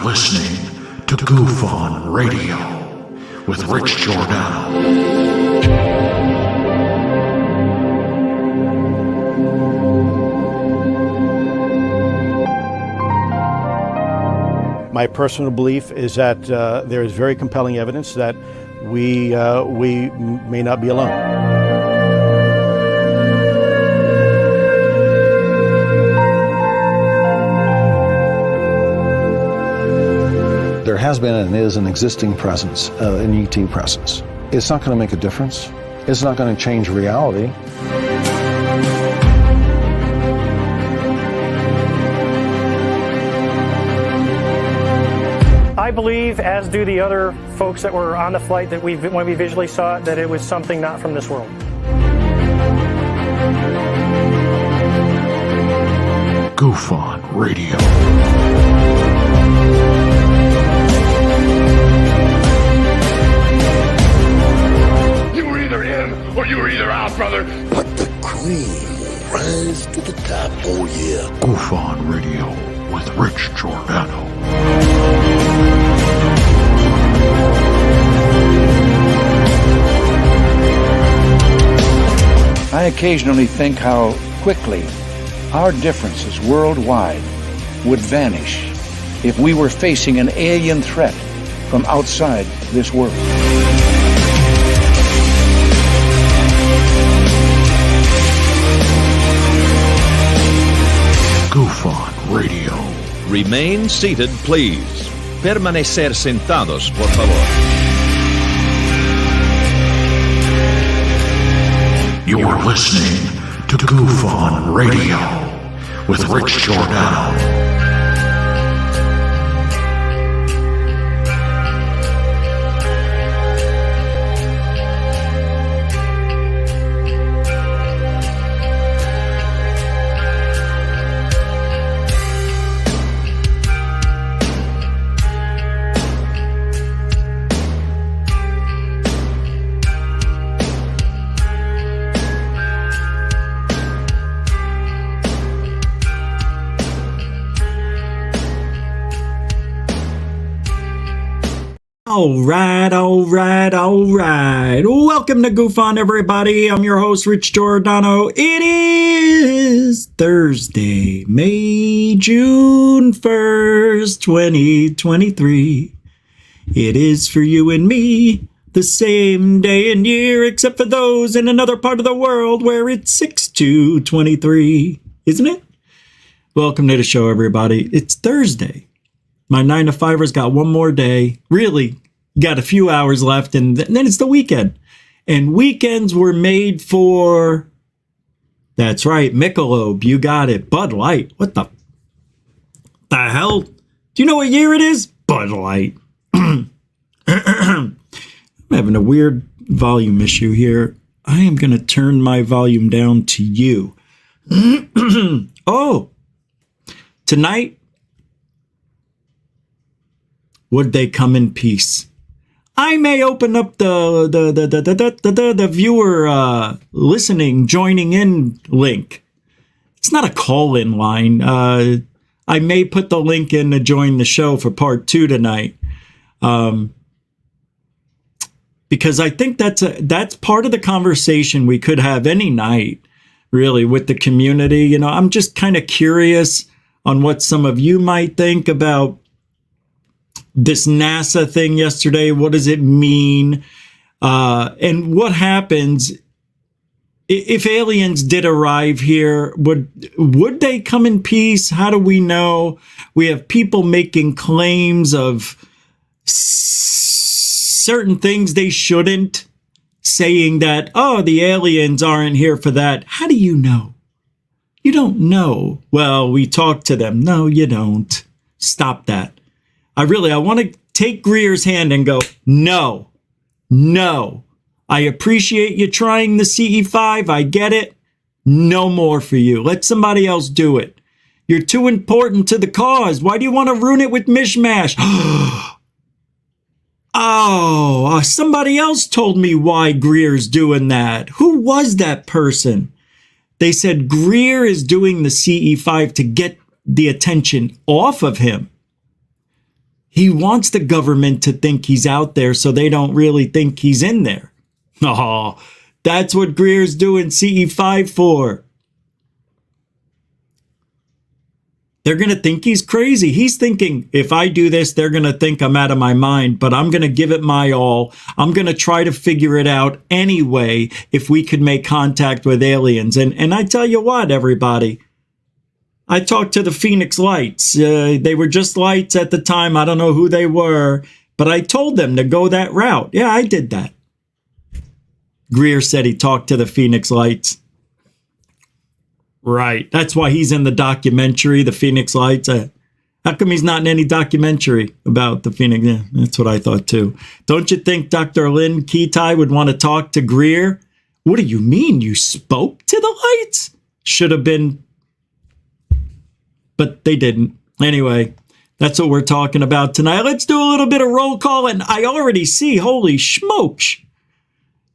listening to Goof on Radio with Rich Giordano. My personal belief is that there is very compelling evidence that we may not be alone. There has been and is an existing presence, an ET presence. It's not going to make a difference. It's not going to change reality. I believe, as do the other folks that were on the flight, that when we visually saw it, that it was something not from this world. Goof on Radio. You were either in or you were either out, brother. But the cream will rise to the top, oh yeah. Goof on Radio with Rich Giordano. I occasionally think how quickly our differences worldwide would vanish if we were facing an alien threat from outside this world. Goof on Radio. Remain seated, please. Permanecer sentados, por favor. You're listening to Goof on Radio with Rich Giordano. All right. Welcome to Goof On, everybody. I'm your host, Rich Giordano. It is Thursday, June 1st, 2023. It is for you and me the same day and year, except for those in another part of the world where it's 6/2/23, isn't it? Welcome to the show, everybody. It's Thursday. My 9 to 5er's got one more day. Really, got a few hours left, and then it's the weekend. And weekends were made for, that's right, Michelob. You got it. Bud Light. What the hell? Do you know what year it is? Bud Light. I'm having a weird volume issue here. I am going to turn my volume down to you. Oh, tonight, would they come in peace? I may open up the viewer listening, joining in link. It's not a call-in line. I may put the link in to join the show for part 2 tonight, because I think that's part of the conversation we could have any night, really, with the community. You know, I'm just kind of curious on what some of you might think about this NASA thing yesterday. What does it mean? And what happens if aliens did arrive here? Would they come in peace? How do we know? We have people making claims of certain things they shouldn't, saying that, oh, the aliens aren't here for that. How do you know? You don't know. Well, we talked to them. No, you don't. Stop that. I want to take Greer's hand and go, no. I appreciate you trying the CE5. I get it. No more for you. Let somebody else do it. You're too important to the cause. Why do you want to ruin it with mishmash? Oh, somebody else told me why Greer's doing that. Who was that person? They said Greer is doing the CE5 to get the attention off of him. He wants the government to think he's out there so they don't really think he's in there. Oh, that's what Greer's doing CE5 for. They're going to think he's crazy. He's thinking, if I do this, they're going to think I'm out of my mind, but I'm going to give it my all. I'm going to try to figure it out anyway if we could make contact with aliens. And I tell you what, everybody, I talked to the Phoenix Lights. They were just lights at the time. I don't know who they were, but I told them to go that route. Yeah, I did that. Greer said he talked to the Phoenix Lights. Right. That's why he's in the documentary, The Phoenix Lights. How come he's not in any documentary about the Phoenix? Yeah, that's what I thought too. Don't you think Dr. Lynn Ketai would want to talk to Greer? What do you mean? You spoke to the lights? Should have been, but they didn't. Anyway, that's what we're talking about tonight. Let's do a little bit of roll call. And I already see, holy smokes,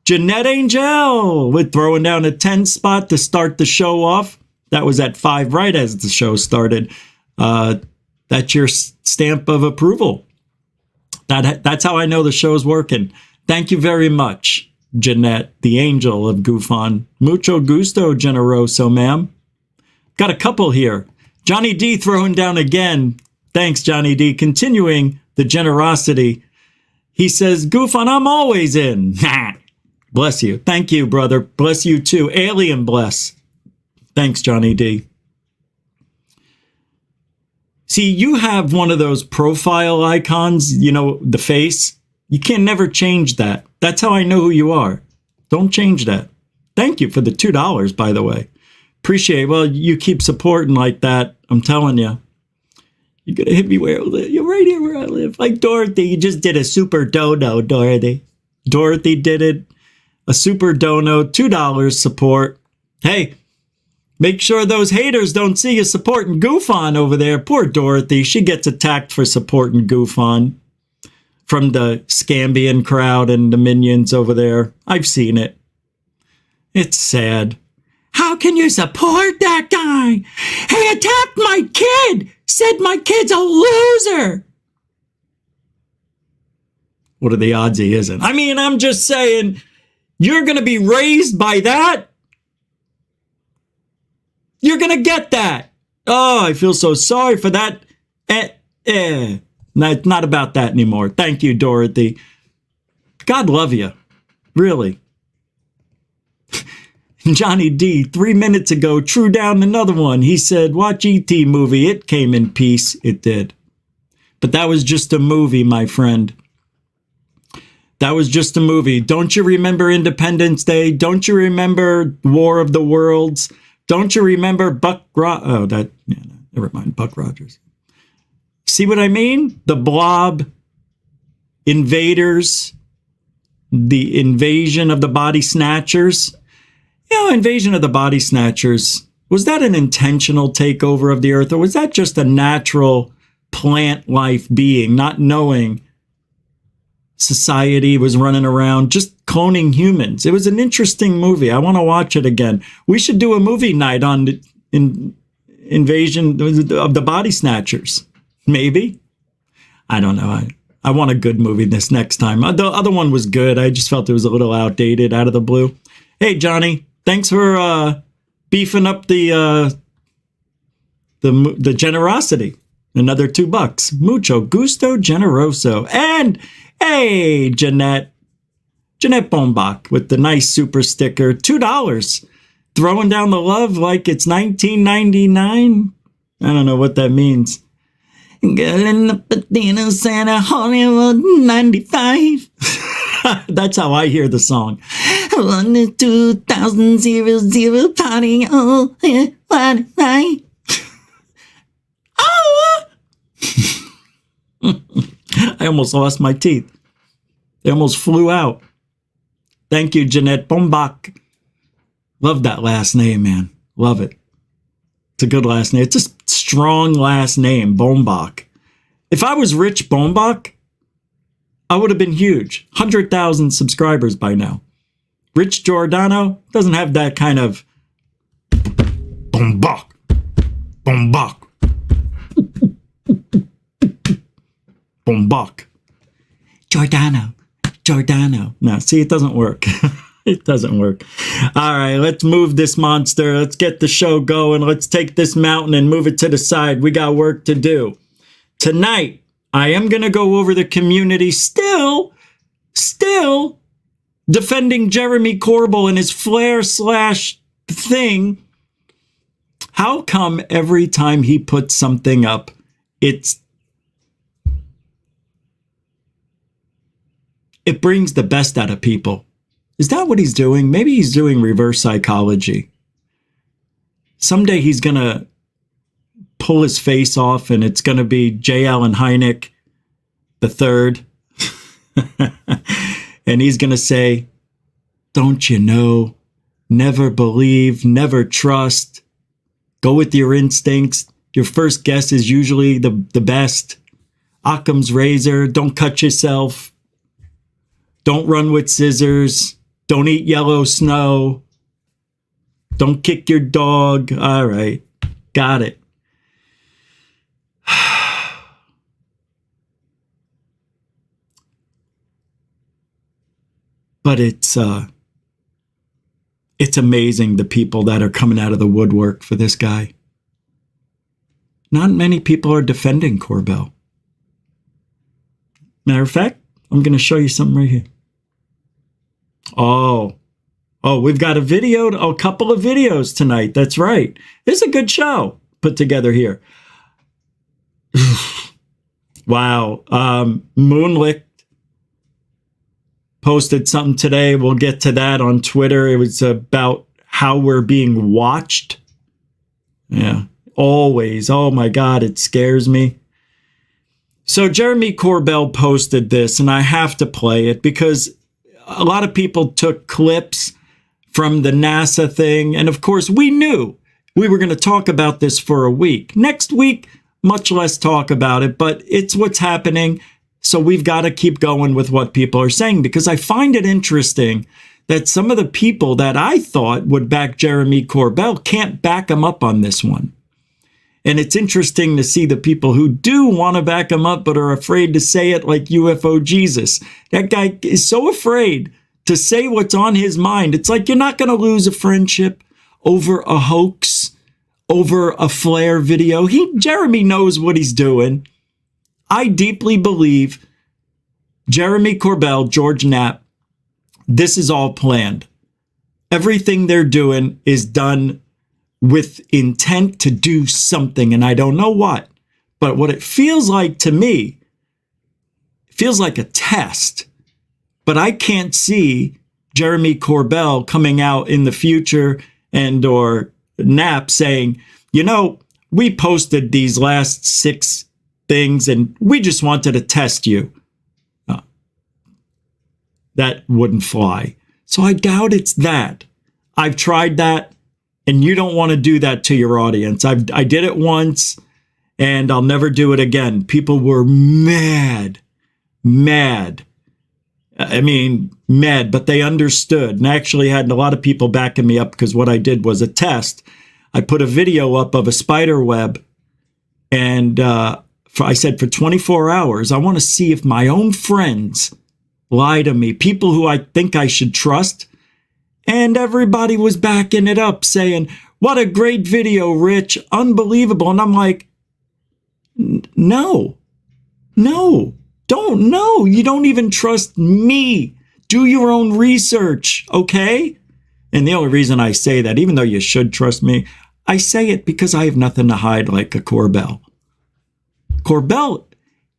Jeanette Angel with throwing down a 10 spot to start the show off. That was at 5 right as the show started. That's your stamp of approval. That's how I know the show's working. Thank you very much, Jeanette, the angel of Goofon. Mucho gusto, generoso, ma'am. Got a couple here. Johnny D throwing down again. Thanks, Johnny D. Continuing the generosity. He says, Goofon, I'm always in. Bless you. Thank you, brother. Bless you too. Alien bless. Thanks, Johnny D. See, you have one of those profile icons, you know, the face. You can never change that. That's how I know who you are. Don't change that. Thank you for the $2, by the way. Appreciate it. Well, you keep supporting like that. I'm telling you. You're going to hit me where I live. You're right here where I live. Like Dorothy, you just did a super dono, Dorothy. Dorothy did it. A super dono, $2 support. Hey, make sure those haters don't see you supporting Goofon over there. Poor Dorothy. She gets attacked for supporting Goofon from the Scambian crowd and the minions over there. I've seen it. It's sad. How can you support that guy? He attacked my kid. Said my kid's a loser. What are the odds he isn't? I mean, I'm just saying... You're going to be raised by that? You're going to get that. Oh, I feel so sorry for that. No, it's not about that anymore. Thank you, Dorothy. God love you. Really. Johnny D, 3 minutes ago, threw down another one. He said, watch E.T. movie. It came in peace. It did. But that was just a movie, my friend. That was just a movie. Don't you remember Independence Day? Don't you remember War of the Worlds? Don't you remember Buck Rogers? Never mind, Buck Rogers. See what I mean? The Blob, Invaders, the Invasion of the Body Snatchers. You know, Invasion of the Body Snatchers. Was that an intentional takeover of the Earth, or was that just a natural plant life being, not knowing society was running around just cloning humans? It was an interesting movie. I want to watch it again. We should do a movie night on the Invasion of the Body Snatchers. Maybe. I don't know. I want a good movie this next time. The other one was good. I just felt it was a little outdated out of the blue. Hey, Johnny, thanks for beefing up the generosity. Another $2. Mucho gusto generoso. And hey, Jeanette Bombach with the nice super sticker, $2. Throwing down the love like it's 1999. I don't know what that means. Girl in the Patina Santa Hollywood 95. That's how I hear the song. 1-2000 party. Oh, I almost lost my teeth. They almost flew out. Thank you, Jeanette Bombach. Love that last name, man. Love it. It's a good last name. It's a strong last name, Bombach. If I was Rich Bombach, I would have been huge. 100,000 subscribers by now. Rich Giordano doesn't have that kind of Bombach. Bombok. Giordano. No, see, it doesn't work. It doesn't work. All right, let's move this monster. Let's get the show going. Let's take this mountain and move it to the side. We got work to do. Tonight, I am going to go over the community still defending Jeremy Corbell and his flare slash thing. How come every time he puts something up, it brings the best out of people? Is that what he's doing? Maybe he's doing reverse psychology. Someday he's going to pull his face off and it's going to be J. Allen Hynek III. And he's going to say, don't you know, never believe, never trust. Go with your instincts. Your first guess is usually the best. Occam's razor. Don't cut yourself. Don't run with scissors. Don't eat yellow snow. Don't kick your dog. All right. Got it. But it's amazing the people that are coming out of the woodwork for this guy. Not many people are defending Corbell. Matter of fact, I'm going to show you something right here. Oh, we've got a couple of videos tonight. That's right. It's a good show put together here. Wow. Moonlick posted something today. We'll get to that on Twitter. It was about how we're being watched. Yeah, always. Oh my God, it scares me. So Jeremy Corbell posted this, and I have to play it because a lot of people took clips from the NASA thing. And of course, we knew we were going to talk about this for a week. Next week, much less talk about it, but it's what's happening. So we've got to keep going with what people are saying, because I find it interesting that some of the people that I thought would back Jeremy Corbell can't back him up on this one. And it's interesting to see the people who do want to back him up but are afraid to say it, like UFO Jesus. That guy is so afraid to say what's on his mind. It's like you're not going to lose a friendship over a hoax, over a flare video. Jeremy knows what he's doing. I deeply believe Jeremy Corbell, George Knapp, this is all planned. Everything they're doing is done with intent to do something, and I don't know what. But what it feels like to me, it feels like a test. But I can't see Jeremy Corbell coming out in the future and or Knapp saying, you know, we posted these last 6 things and we just wanted to test you. That wouldn't fly. So I doubt it's that. I've tried that, and you don't want to do that to your audience. I did it once, and I'll never do it again. People were mad. I mean, mad, but they understood. And I actually had a lot of people backing me up because what I did was a test. I put a video up of a spider web, and I said for 24 hours, I want to see if my own friends lie to me, people who I think I should trust. And everybody was backing it up, saying, what a great video, Rich, unbelievable. And I'm like, no, don't know. You don't even trust me. Do your own research, okay? And the only reason I say that, even though you should trust me, I say it because I have nothing to hide like a Corbell. Corbell,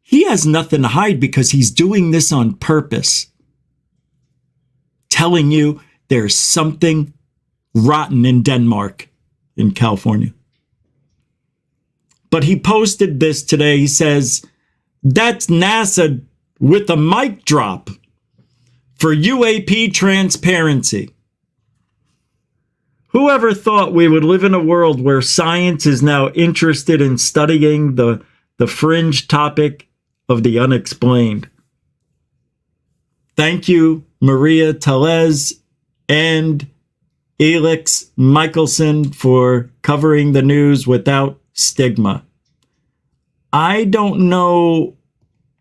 he has nothing to hide because he's doing this on purpose. Telling you there's something rotten in Denmark, in California. But he posted this today. He says, that's NASA with a mic drop for UAP transparency. Whoever thought we would live in a world where science is now interested in studying the fringe topic of the unexplained? Thank you, Maria Telez and Alex Michelson, for covering the news without stigma. I don't know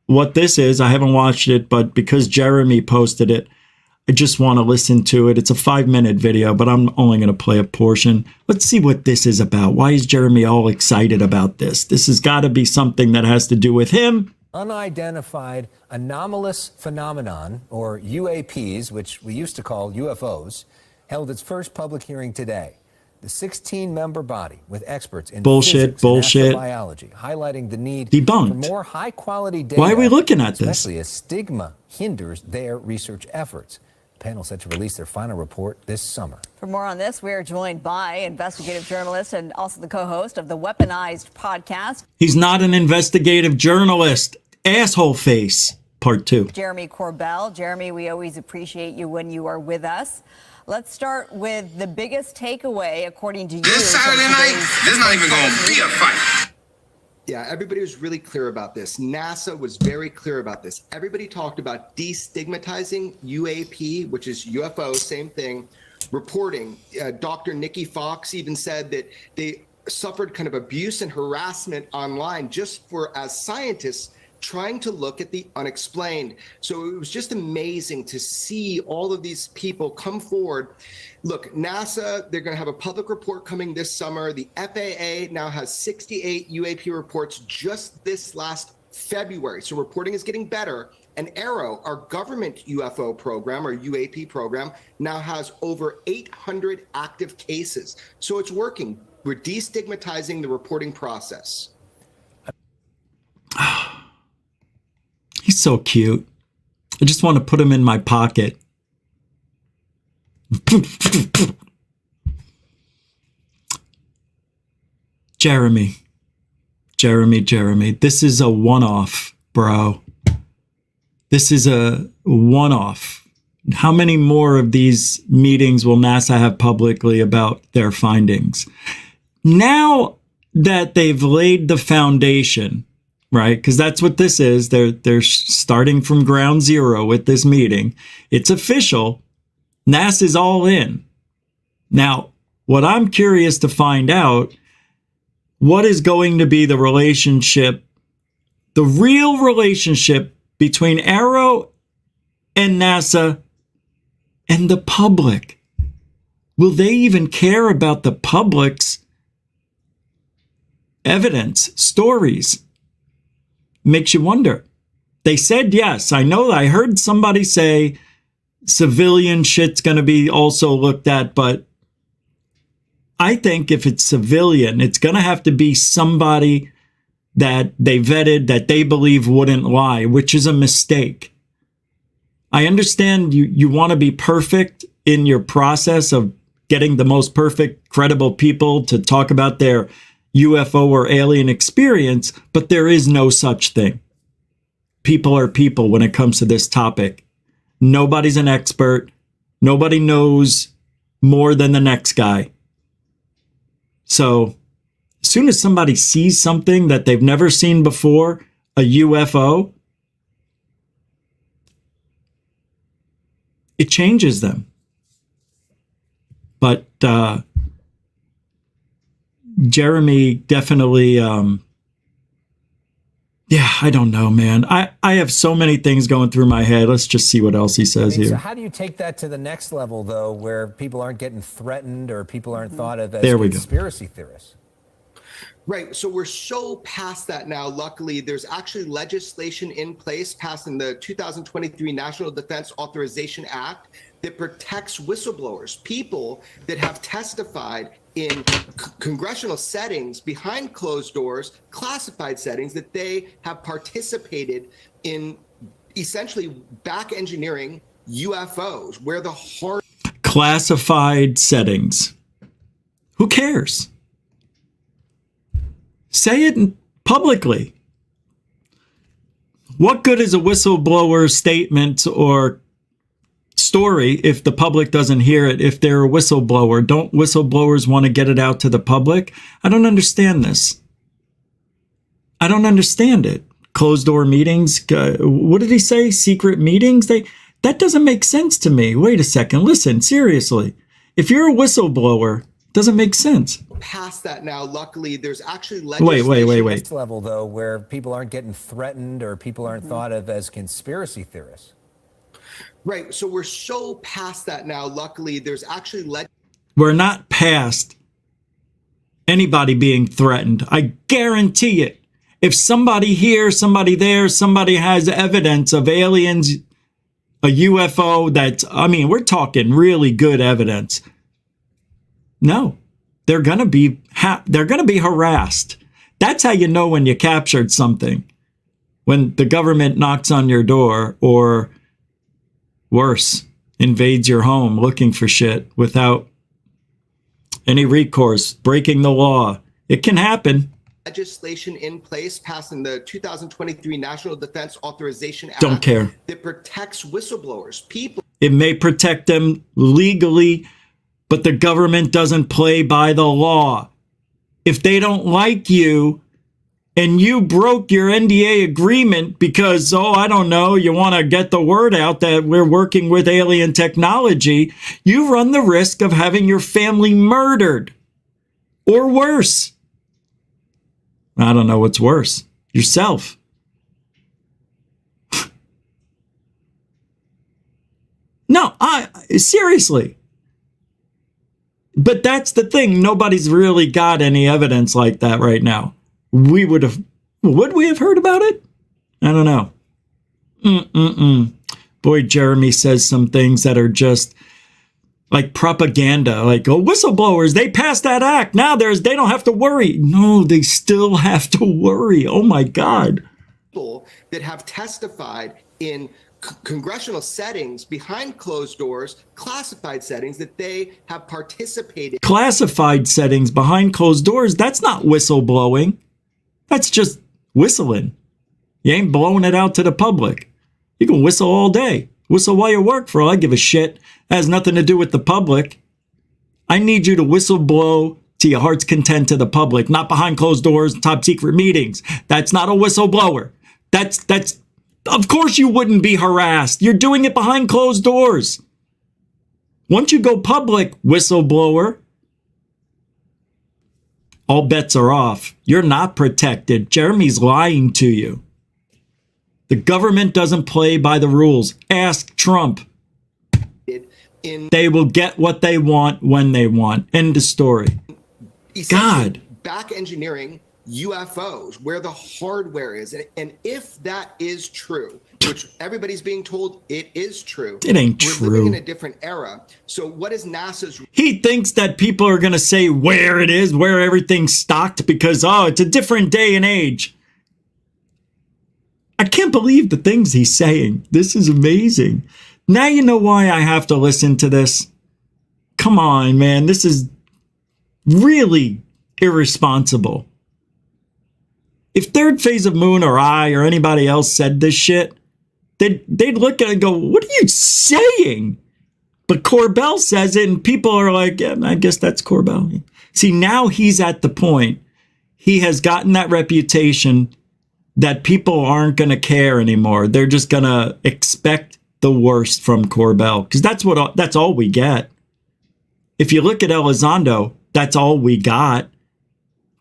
what this is. I haven't watched it, but because Jeremy posted it, I just want to listen to it. It's a 5-minute video, but I'm only going to play a portion. Let's see what this is about. Why is Jeremy all excited about this? This has got to be something that has to do with him. Unidentified anomalous phenomenon, or UAPs, which we used to call UFOs, held its first public hearing today. The 16-member body with experts in physics and astrobiology, highlighting the need for more high-quality data. Why are we looking at this? Especially as stigma hinders their research efforts. The panel set to release their final report this summer. For more on this, we are joined by investigative journalist and also the co-host of the Weaponized podcast. He's not an investigative journalist. Asshole face. Part 2. Jeremy Corbell. Jeremy, we always appreciate you when you are with us. Let's start with the biggest takeaway, according to you. This Saturday night, there's not even going to be a fight. Yeah, everybody was really clear about this. NASA was very clear about this. Everybody talked about destigmatizing UAP, which is UFO, same thing, reporting. Dr. Nikki Fox even said that they suffered kind of abuse and harassment online just for, as scientists, trying to look at the unexplained. So it was just amazing to see all of these people come forward. Look, NASA, they're going to have a public report coming this summer. The FAA now has 68 UAP reports just this last February. So reporting is getting better. And Arrow, our government UFO program, or UAP program, now has over 800 active cases. So it's working. We're destigmatizing the reporting process. He's so cute. I just want to put him in my pocket. Jeremy. This is a one-off, bro. This is a one-off. How many more of these meetings will NASA have publicly about their findings? Now that they've laid the foundation, right? Because that's what this is. They're starting from ground zero with this meeting. It's official. NASA's all in. Now, what I'm curious to find out, what is going to be the relationship, the real relationship between Arrow and NASA and the public? Will they even care about the public's evidence, stories? Makes you wonder. They said yes. I know, I heard somebody say civilian shit's going to be also looked at, but I think if it's civilian, it's going to have to be somebody that they vetted, that they believe wouldn't lie, which is a mistake. I understand you want to be perfect in your process of getting the most perfect, credible people to talk about their UFO or alien experience, but there is no such thing. People are people when it comes to this topic. Nobody's an expert. Nobody knows more than the next guy. So as soon as somebody sees something that they've never seen before, a UFO, it changes them. But Jeremy definitely, yeah, I don't know, man. I have so many things going through my head. Let's just see what else he says here. So how do you take that to the next level, though, where people aren't getting threatened or people aren't thought of as conspiracy theorists? Right. So we're so past that now. Luckily, there's actually legislation in place passed in the 2023 National Defense Authorization Act that protects whistleblowers, people that have testified in congressional settings, behind closed doors, classified settings, that they have participated in essentially back engineering UFOs, where the hard classified settings. Who cares? Say it publicly. What good is a whistleblower statement or story if the public doesn't hear it? If they're a whistleblower, don't whistleblowers want to get it out to the public? I don't understand this. I don't understand it. Closed door meetings. What did he say? Secret meetings? That doesn't make sense to me. Wait a second. Listen, seriously. If you're a whistleblower, Doesn't make sense. Past that now, luckily, there's actually legislation. Wait. This level, though, where people aren't getting threatened or people aren't thought of as conspiracy theorists. Right. So we're so past that now. Luckily, there's actually we're not past anybody being threatened. I guarantee it. If somebody here, somebody there, somebody has evidence of aliens, a UFO that's, I mean, we're talking really good evidence. No, they're going to be harassed. That's how you know when you captured something. When the government knocks on your door, or worse, invades your home looking for shit without any recourse, breaking the law. It can happen. Legislation in place passed in the 2023 National Defense Authorization Act. Don't care. That protects whistleblowers. People. It may protect them legally, but the government doesn't play by the law. If they don't like you and you broke your NDA agreement because, I don't know, you want to get the word out that we're working with alien technology, you run the risk of having your family murdered. Or worse. I don't know what's worse. Yourself. No, seriously. But that's the thing. Nobody's really got any evidence like that right now. Would we have heard about it? I don't know. Boy, Jeremy says some things that are just like propaganda, like, whistleblowers, they passed that act. Now they don't have to worry. No, they still have to worry. Oh my God. People that have testified in congressional settings behind closed doors, classified settings, that they have participated. Classified settings behind closed doors, that's not whistleblowing. That's just whistling. You ain't blowing it out to the public. You can whistle all day. Whistle while you work, for all I give a shit. It has nothing to do with the public. I need you to whistle blow to your heart's content to the public, not behind closed doors, top secret meetings. That's not a whistleblower. That's of course you wouldn't be harassed. You're doing it behind closed doors. Once you go public, whistleblower, all bets are off. You're not protected. Jeremy's lying to you. The government doesn't play by the rules. Ask Trump. They will get what they want when they want. End of story. God. Back engineering UFOs, where the hardware is. And if that is true, which everybody's being told it is true. It ain't true. We're living in a different era. So what is NASA's... He thinks that people are going to say where it is, where everything's stocked, because, it's a different day and age. I can't believe the things he's saying. This is amazing. Now you know why I have to listen to this. Come on, man. This is really irresponsible. If Third Phase of Moon or I or anybody else said this shit, they'd look at it and go, what are you saying? But Corbell says it and people are like, yeah, I guess that's Corbell. See, now he's at the point. He has gotten that reputation that people aren't going to care anymore. They're just going to expect the worst from Corbell, because that's all we get. If you look at Elizondo, that's all we got.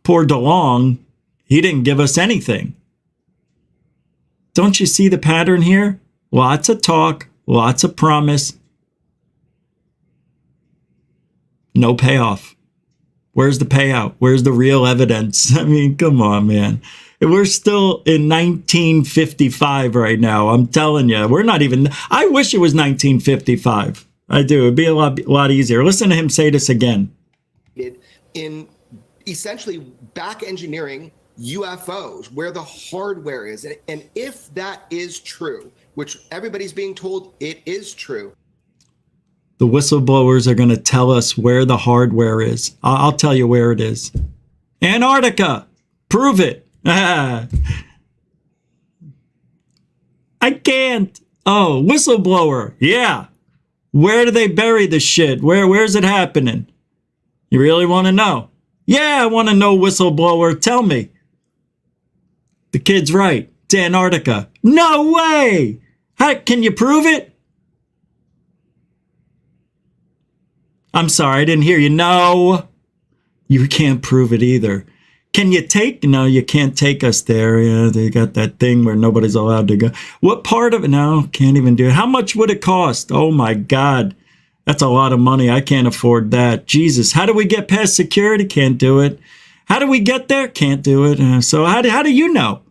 Poor DeLong, he didn't give us anything. Don't you see the pattern here? Lots of talk, lots of promise. No payoff. Where's the payout? Where's the real evidence? I mean, come on, man. We're still in 1955 right now. I'm telling you, we're not even. I wish it was 1955. I do. It'd be a lot easier. Listen to him say this again. In essentially back engineering UFOs, where the hardware is. And if that is true, which everybody's being told it is true. The whistleblowers are going to tell us where the hardware is. I'll tell you where it is. Antarctica. Prove it. I can't. Oh, whistleblower. Yeah. Where do they bury the shit? Where's it happening? You really want to know? Yeah, I want to know, whistleblower. Tell me. The kid's right. It's Antarctica. No way. Can you prove it? I'm sorry, I didn't hear you. No. You can't prove it either. Can you take? No, you can't take us there. Yeah, they got that thing where nobody's allowed to go. What part of it? No, can't even do it. How much would it cost? Oh my God. That's a lot of money. I can't afford that. Jesus. How do we get past security? Can't do it. How do we get there? Can't do it. So how do you know?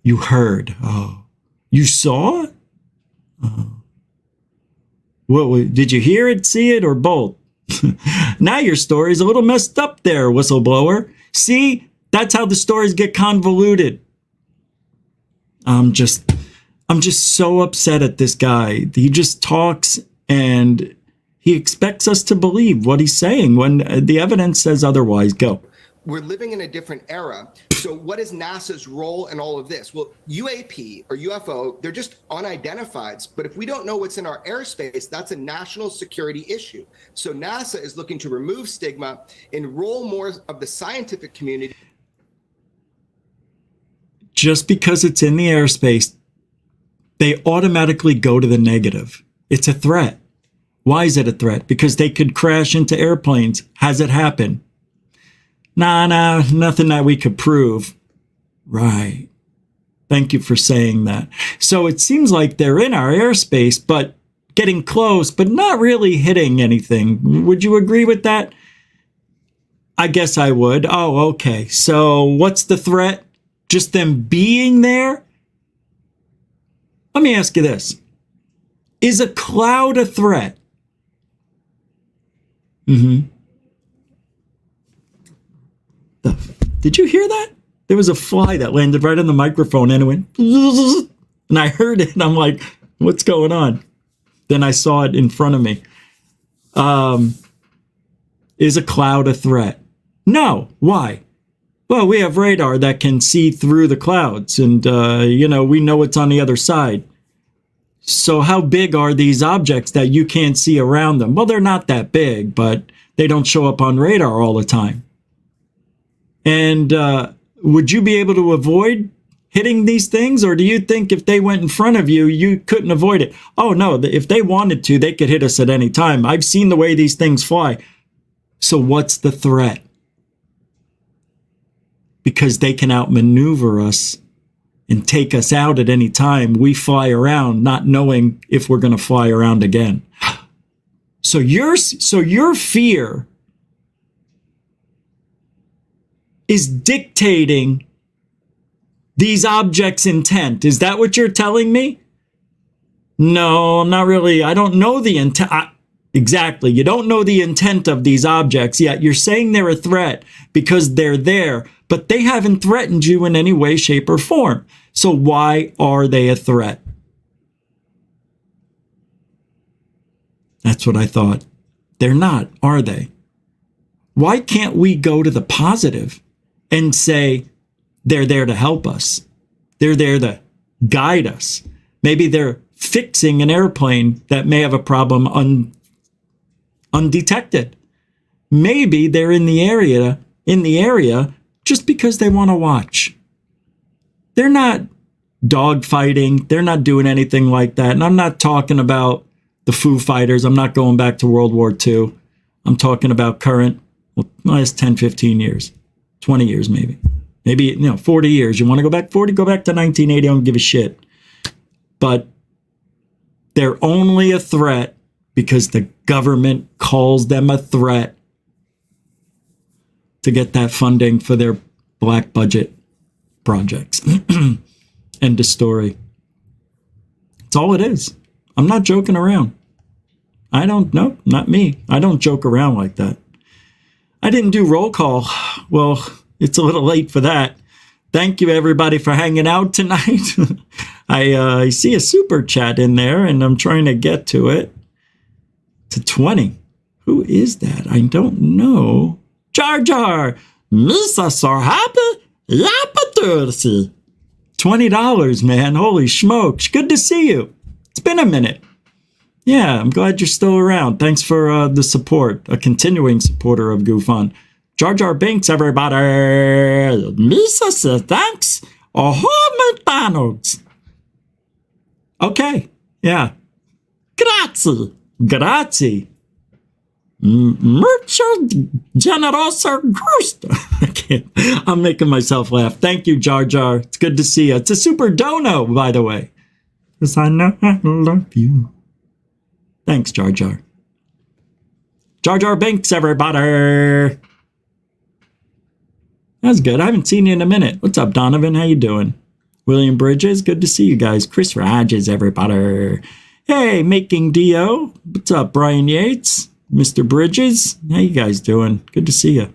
You heard. Oh, you saw it? Oh. What, did you hear it, see it, or both? Now your story's a little messed up there, whistleblower. See, that's how the stories get convoluted. I'm just so upset at this guy. He just talks and he expects us to believe what he's saying when the evidence says otherwise. Go. We're living in a different era. So what is NASA's role in all of this? Well, UAP or UFO, they're just unidentifieds. But if we don't know what's in our airspace, that's a national security issue. So NASA is looking to remove stigma, enroll more of the scientific community. Just because it's in the airspace, they automatically go to the negative. It's a threat. Why is it a threat? Because they could crash into airplanes. Has it happened? Nah, nothing that we could prove. Right. Thank you for saying that. So it seems like they're in our airspace, but getting close, but not really hitting anything. Would you agree with that? I guess I would. Oh, okay. So what's the threat? Just them being there? Let me ask you this. Is a cloud a threat? Did you hear that? There was a fly that landed right on the microphone and it went, and I heard it and I'm like, what's going on? Then I saw it in front of me. Is a cloud a threat? No. Why? Well, we have radar that can see through the clouds and, we know what's on the other side. So how big are these objects that you can't see around them? Well, they're not that big, but they don't show up on radar all the time. And would you be able to avoid hitting these things? Or do you think if they went in front of you, you couldn't avoid it? Oh, no. If they wanted to, they could hit us at any time. I've seen the way these things fly. So what's the threat? Because they can outmaneuver us and take us out at any time. We fly around not knowing if we're going to fly around again. So your fear is dictating these objects' intent. Is that what you're telling me? No, not really. I don't know the intent. Exactly. You don't know the intent of these objects yet. You're saying they're a threat because they're there, but they haven't threatened you in any way, shape, or form. So why are they a threat? That's what I thought. They're not, are they? Why can't we go to the positive and say they're there to help us? They're there to guide us. Maybe they're fixing an airplane that may have a problem undetected. Maybe they're in the area just because they want to watch. They're not dogfighting. They're not doing anything like that. And I'm not talking about the Foo Fighters. I'm not going back to World War II. I'm talking about current, last 10, 15 years, 20 years maybe. Maybe, 40 years. You want to go back 40? Go back to 1980. I don't give a shit. But they're only a threat because the government calls them a threat to get that funding for their black budget projects. End of story. That's all it is. I'm not joking around. Not me. I don't joke around like that. I didn't do roll call. Well, it's a little late for that. Thank you, everybody, for hanging out tonight. I see a super chat in there, and I'm trying to get to it. To 20. Who is that? I don't know. Jar Jar. Misa so happy. Yapatursi. $20, man. Holy smokes. Good to see you. It's been a minute. Yeah, I'm glad you're still around. Thanks for the support. A continuing supporter of GoofOn. Jar Jar Binks, everybody. Misa says thanks. Oh, McDonald's. Okay. Yeah. Grazie. Grazie. Mucho generosa gusto. I can't. I'm making myself laugh. Thank you, Jar Jar. It's good to see you. It's a super dono, by the way. Because I know I love you. Thanks, Jar Jar. Jar Jar Binks, everybody. That's good. I haven't seen you in a minute. What's up, Donovan? How you doing? William Bridges, good to see you guys. Chris Rogers, everybody. Hey, Making Dio. What's up, Brian Yates? Mr. Bridges, how you guys doing? Good to see you.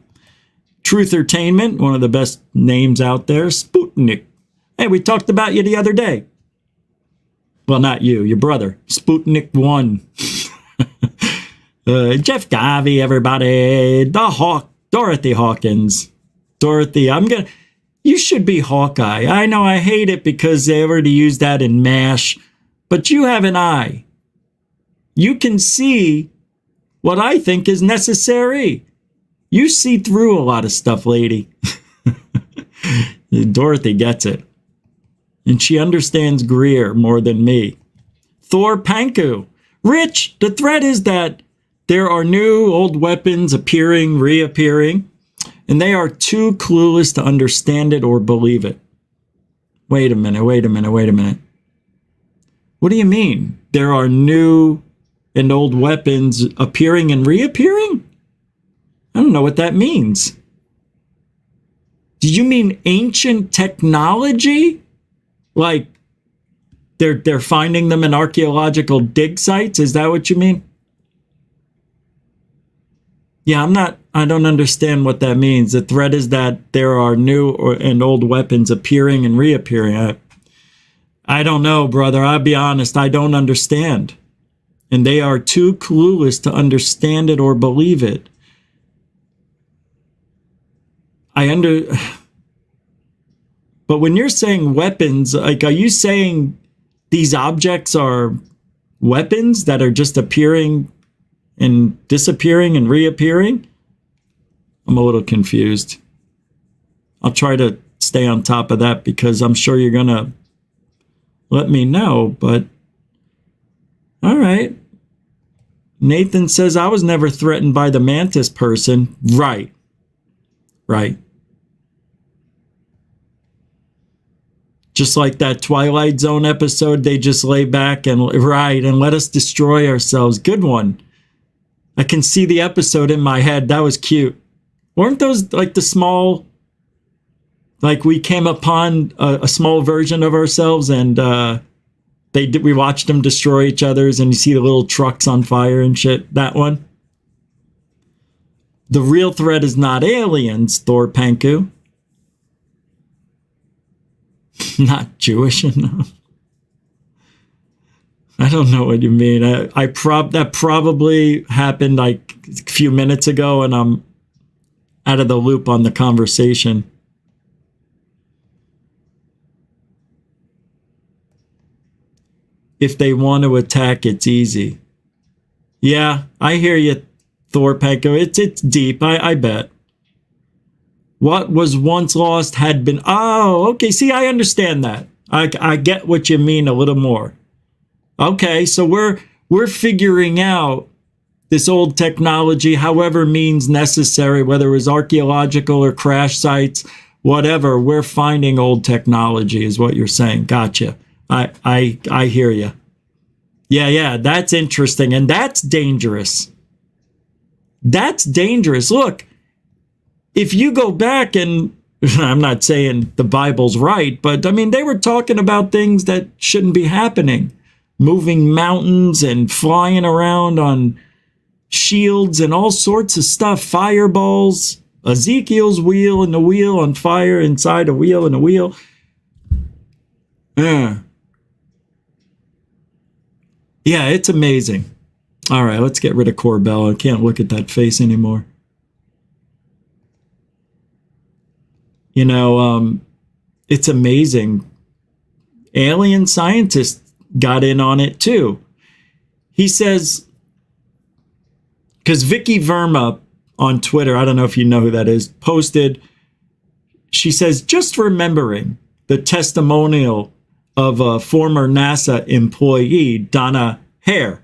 Truthertainment, one of the best names out there. Sputnik. Hey, we talked about you the other day. Well, not you, your brother. Sputnik 1. Jeff Gavi, everybody. The Hawk, Dorothy Hawkins. Dorothy, you should be Hawkeye. I know I hate it because they already used that in MASH, but you have an eye. You can see what I think is necessary. You see through a lot of stuff, lady. Dorothy gets it. And she understands Greer more than me. Thor Panku. Rich, the threat is that there are new old weapons appearing, reappearing, and they are too clueless to understand it or believe it. Wait a minute. What do you mean? There are new and old weapons appearing and reappearing? I don't know what that means. Did you mean ancient technology? Like they're finding them in archaeological dig sites? Is that what you mean? Yeah, I don't understand what that means. The threat is that there are new and old weapons appearing and reappearing. I don't know, brother. I'll be honest. I don't understand. And they are too clueless to understand it or believe it. But when you're saying weapons, like, are you saying these objects are weapons that are just appearing and disappearing and reappearing? I'm a little confused. I'll try to stay on top of that because I'm sure you're going to let me know, but all right. Nathan says, I was never threatened by the mantis person. Right. Just like that Twilight Zone episode, they just lay back and let us destroy ourselves. Good one. I can see the episode in my head. That was cute. Weren't those like the small, like we came upon a small version of ourselves and we watched them destroy each other's and you see the little trucks on fire and shit. That one. The real threat is not aliens, Thor Panku. Not Jewish enough. I don't know what you mean. That probably happened like a few minutes ago and I'm out of the loop on the conversation. If they want to attack, it's easy. Yeah, I hear you, Thor Panko. It's deep, I bet. What was once lost had been... Oh, okay, see, I understand that. I get what you mean a little more. Okay, so we're figuring out this old technology, however means necessary, whether it was archaeological or crash sites, whatever, we're finding old technology is what you're saying. Gotcha. I hear you. Yeah, that's interesting. And that's dangerous. That's dangerous. Look, if you go back and I'm not saying the Bible's right, but I mean, they were talking about things that shouldn't be happening. Moving mountains and flying around on shields and all sorts of stuff. Fireballs, Ezekiel's wheel and the wheel on fire inside a wheel and a wheel. Yeah, it's amazing. All right, let's get rid of Corbell. I can't look at that face anymore. You know, it's amazing. Alien scientists got in on it too. He says, because Vicky Verma on Twitter, I don't know if you know who that is, posted, she says, just remembering the testimonial of a former NASA employee, Donna Hare.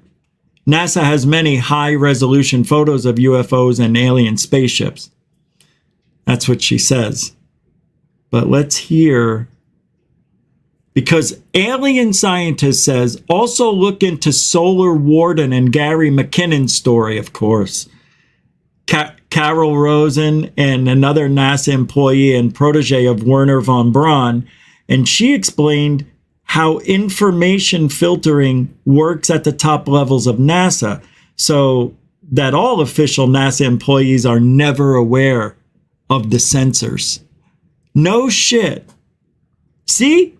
NASA has many high-resolution photos of UFOs and alien spaceships. That's what she says. But let's hear, because alien scientist says, also look into Solar Warden and Gary McKinnon's story, of course. Carol Rosen and another NASA employee and protege of Werner von Braun, and she explained how information filtering works at the top levels of NASA, so that all official NASA employees are never aware of the sensors. No shit. See?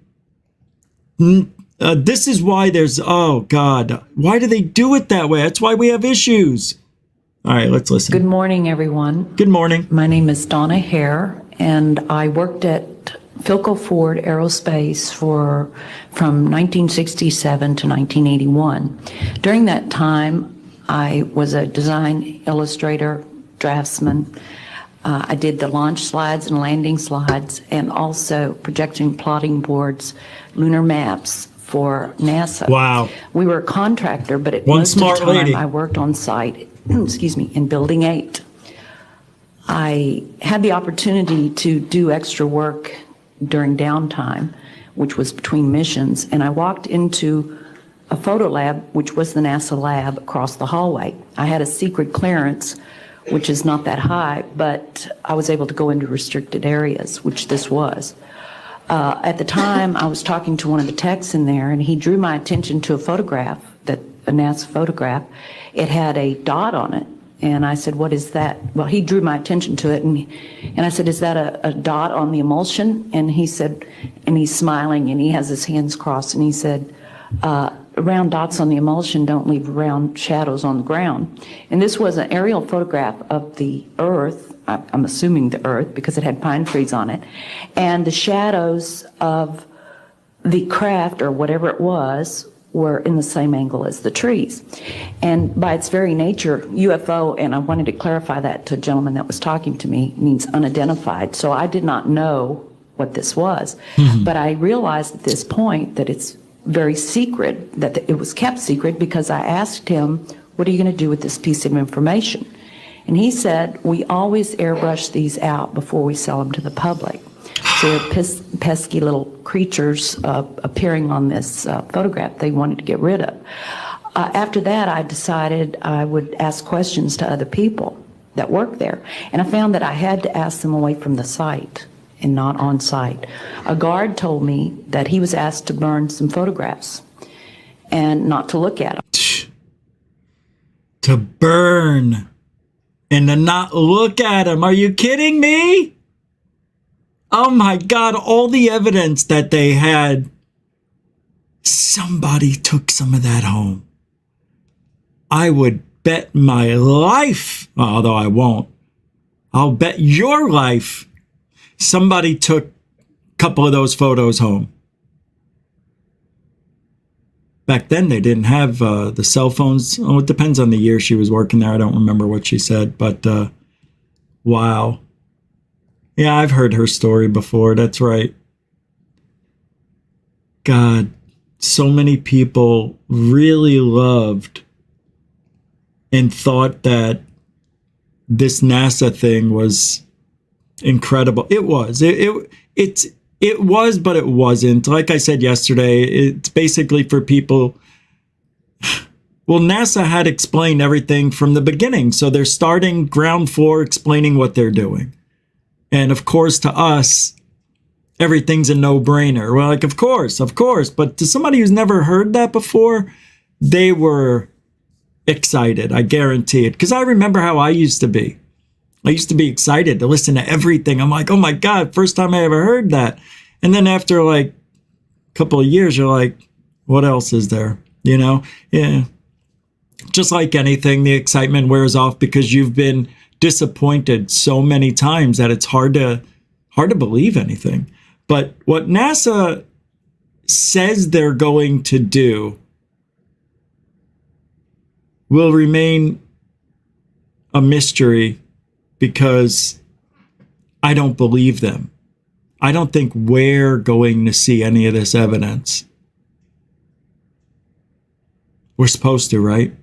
This is why there's, oh God, why do they do it that way? That's why we have issues. All right, let's listen. Good morning, everyone. Good morning. My name is Donna Hare, and I worked at Philco Ford Aerospace from 1967 to 1981. During that time, I was a design illustrator, draftsman. I did the launch slides and landing slides, and also projection plotting boards, lunar maps for NASA. Wow. We were a contractor, but at One most of the smart time lady. I worked on site, excuse me, in Building 8. I had the opportunity to do extra work during downtime, which was between missions, and I walked into a photo lab, which was the NASA lab across the hallway. I had a secret clearance, which is not that high, but I was able to go into restricted areas, which this was. At the time, I was talking to one of the techs in there, and he drew my attention to a photograph, a NASA photograph. It had a dot on it, and I said, what is that? Well, he drew my attention to it, and I said, is that a dot on the emulsion? And he said, and he's smiling, and he has his hands crossed, and he said, round dots on the emulsion don't leave round shadows on the ground. And this was an aerial photograph of the Earth, I'm assuming the Earth, because it had pine trees on it, and the shadows of the craft, or whatever it was, were in the same angle as the trees. And by its very nature, UFO, and I wanted to clarify that to a gentleman that was talking to me, means unidentified. So I did not know what this was. But I realized at this point that it's very secret, that it was kept secret, because I asked him, what are you going to do with this piece of information? And he said, we always airbrush these out before we sell them to the public. So they're pesky little creatures appearing on this photograph they wanted to get rid of. After that, I decided I would ask questions to other people that work there. And I found that I had to ask them away from the site and not on site. A guard told me that he was asked to burn some photographs and not to look at them. To burn and to not look at them. Are you kidding me? Oh my God, all the evidence that they had, somebody took some of that home. I would bet my life, although I won't, I'll bet your life somebody took a couple of those photos home. Back then, they didn't have the cell phones. Oh, it depends on the year she was working there. I don't remember what she said, but wow. Yeah, I've heard her story before. That's right. God, so many people really loved and thought that this NASA thing was incredible. It was. It was, but it wasn't. Like I said yesterday, it's basically for people. Well, NASA had explained everything from the beginning, so they're starting ground floor explaining what they're doing. And of course, to us, everything's a no-brainer. We're like, of course. But to somebody who's never heard that before, they were excited. I guarantee it. Because I remember how I used to be. I used to be excited to listen to everything. I'm like, oh my God, first time I ever heard that. And then after like a couple of years, you're like, what else is there? You know? Yeah. Just like anything, the excitement wears off because you've been disappointed so many times that it's hard to believe anything. But what NASA says they're going to do will remain a mystery because I don't believe them. I don't think we're going to see any of this evidence. We're supposed to, right?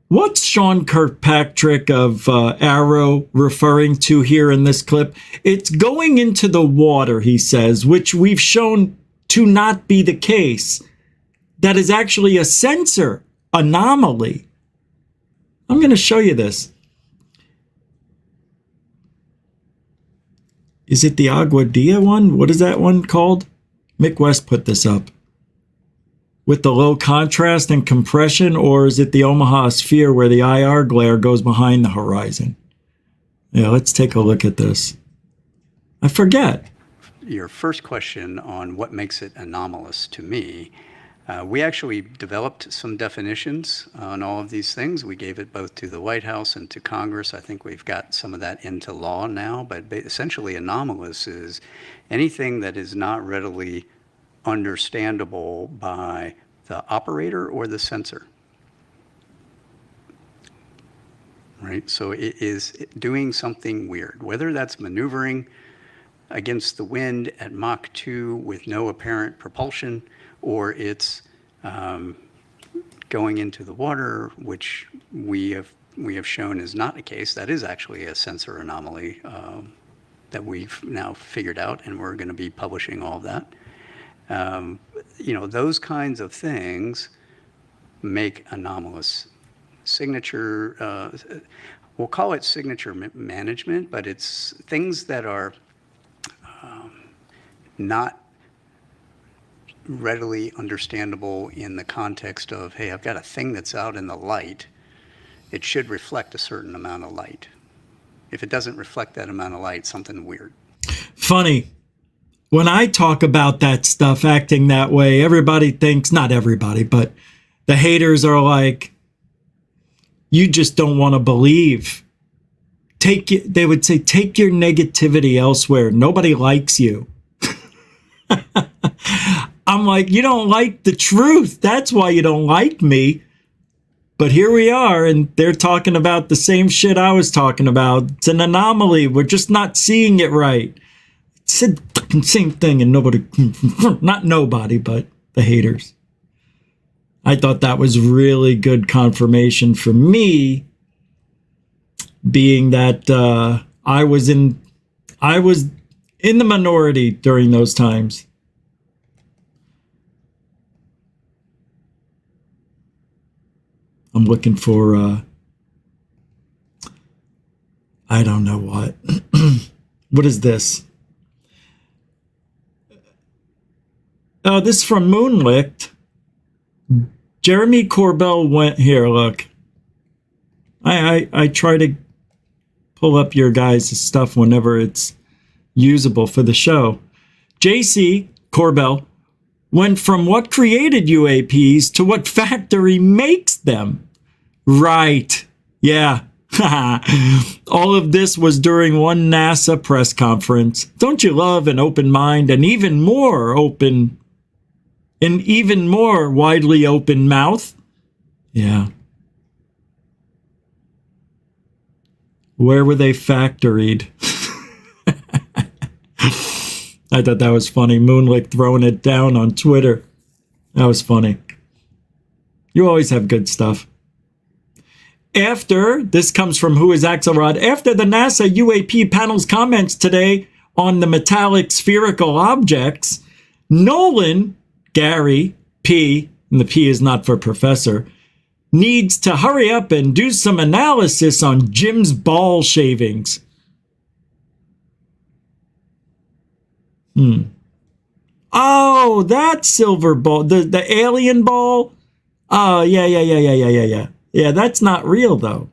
What's Sean Kirkpatrick of Arrow referring to here in this clip? It's going into the water, he says, which we've shown to not be the case. That is actually a sensor anomaly. I'm going to show you this. Is it the Aguadilla one? What is that one called? Mick West put this up. With the low contrast and compression, or is it the Omaha sphere where the IR glare goes behind the horizon? Yeah, let's take a look at this. I forget. Your first question on what makes it anomalous to me, we actually developed some definitions on all of these things. We gave it both to the White House and to Congress. I think we've got some of that into law now, but essentially anomalous is anything that is not readily understandable by the operator or the sensor. Right? So it is doing something weird, whether that's maneuvering against the wind at Mach 2 with no apparent propulsion, or it's going into the water, which we have shown is not the case. That is actually a sensor anomaly that we've now figured out, and we're going to be publishing all of that. Those kinds of things make anomalous signature. We'll call it signature management, but it's things that are not readily understandable in the context of, hey, I've got a thing that's out in the light. It should reflect a certain amount of light. If it doesn't reflect that amount of light, something weird. Funny. When I talk about that stuff acting that way, everybody thinks, not everybody, but the haters are like, you just don't want to believe. They would say, take your negativity elsewhere. Nobody likes you. I'm like, you don't like the truth. That's why you don't like me. But here we are, and they're talking about the same shit I was talking about. It's an anomaly. We're just not seeing it right. It said the same thing, and nobody, not nobody, but the haters. I thought that was really good confirmation for me, being that I was in the minority during those times. I'm looking for, I don't know what. What is this? Oh, this is from Moonlicht. Jeremy Corbell went here, look. I try to pull up your guys' stuff whenever it's usable for the show. JC Corbell went from what created UAPs to what factory makes them. Right. Yeah. All of this was during one NASA press conference. Don't you love an open mind and even more widely open mouth? Yeah. Where were they factoried? I thought that was funny. Moonlicht throwing it down on Twitter. That was funny. You always have good stuff. This comes from Who is Axelrod. After the NASA UAP panel's comments today on the metallic spherical objects, Nolan, Gary, P, and the P is not for professor, needs to hurry up and do some analysis on Jim's ball shavings. Oh, that silver ball, the alien ball. Oh, yeah. Yeah, that's not real though.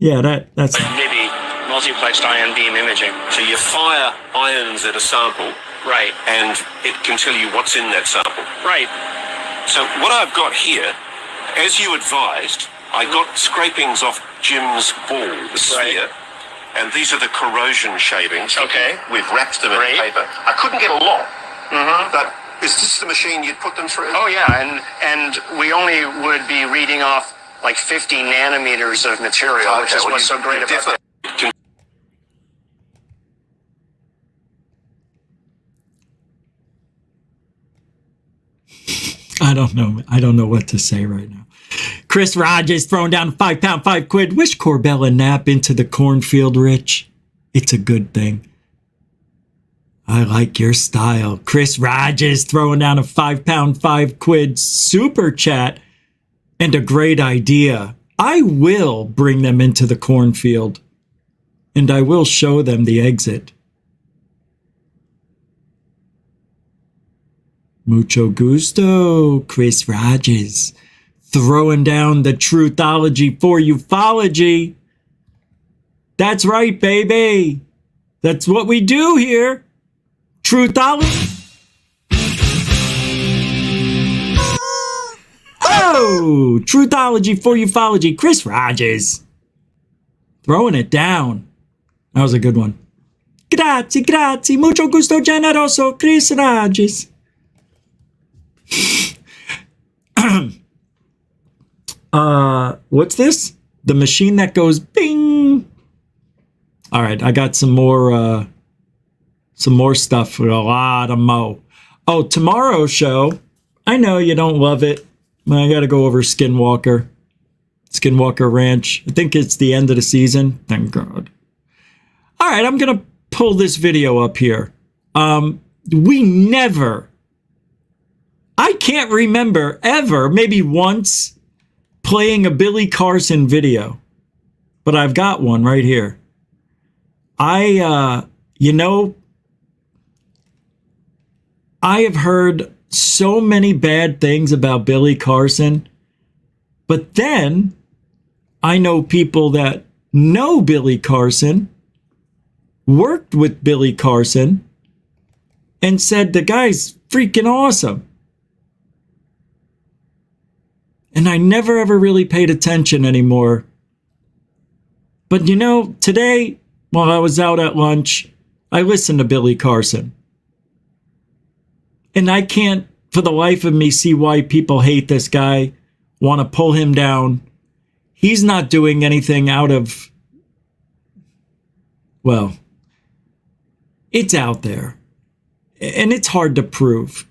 Yeah, that's maybe multiplexed ion beam imaging. So you fire ions at a sample, right, and it can tell you what's in that sample. Right. So what I've got here, as you advised, I got scrapings off Jim's ball, the sphere. Right. And these are the corrosion shavings. Okay. We've wrapped them in paper. I couldn't get a lot. But is this the machine you'd put them through? Oh yeah, and we only would be reading off like 50 nanometers of material, which is what's so great about it. I don't know what to say right now. Chris Rogers throwing down a 5 pound, 5 quid. Wish Corbell a nap into the cornfield, Rich. It's a good thing. I like your style. Chris Rogers throwing down a 5 pound, 5 quid super chat and a great idea. I will bring them into the cornfield and I will show them the exit. Mucho gusto, Chris Rogers. Throwing down the truthology for ufology. That's right, baby. That's what we do here. Truthology. Oh, truthology for ufology. Chris Rogers. Throwing it down. That was a good one. Grazie, grazie. Mucho gusto generoso, Chris Rogers. What's this? The machine that goes bing. All right, I got some more stuff with a lot of mo. Oh, tomorrow's show. I know you don't love it. I got to go over Skinwalker Ranch. I think it's the end of the season. Thank God. All right, I'm going to pull this video up here. I can't remember ever, maybe once, playing a Billy Carson video, but I've got one right here. I have heard so many bad things about Billy Carson, but then I know people that know Billy Carson, worked with Billy Carson, and said the guy's freaking awesome. And I never ever really paid attention anymore. But today, while I was out at lunch, I listened to Billy Carson. And I can't, for the life of me, see why people hate this guy, want to pull him down. He's not doing anything out of, well, it's out there. And it's hard to prove.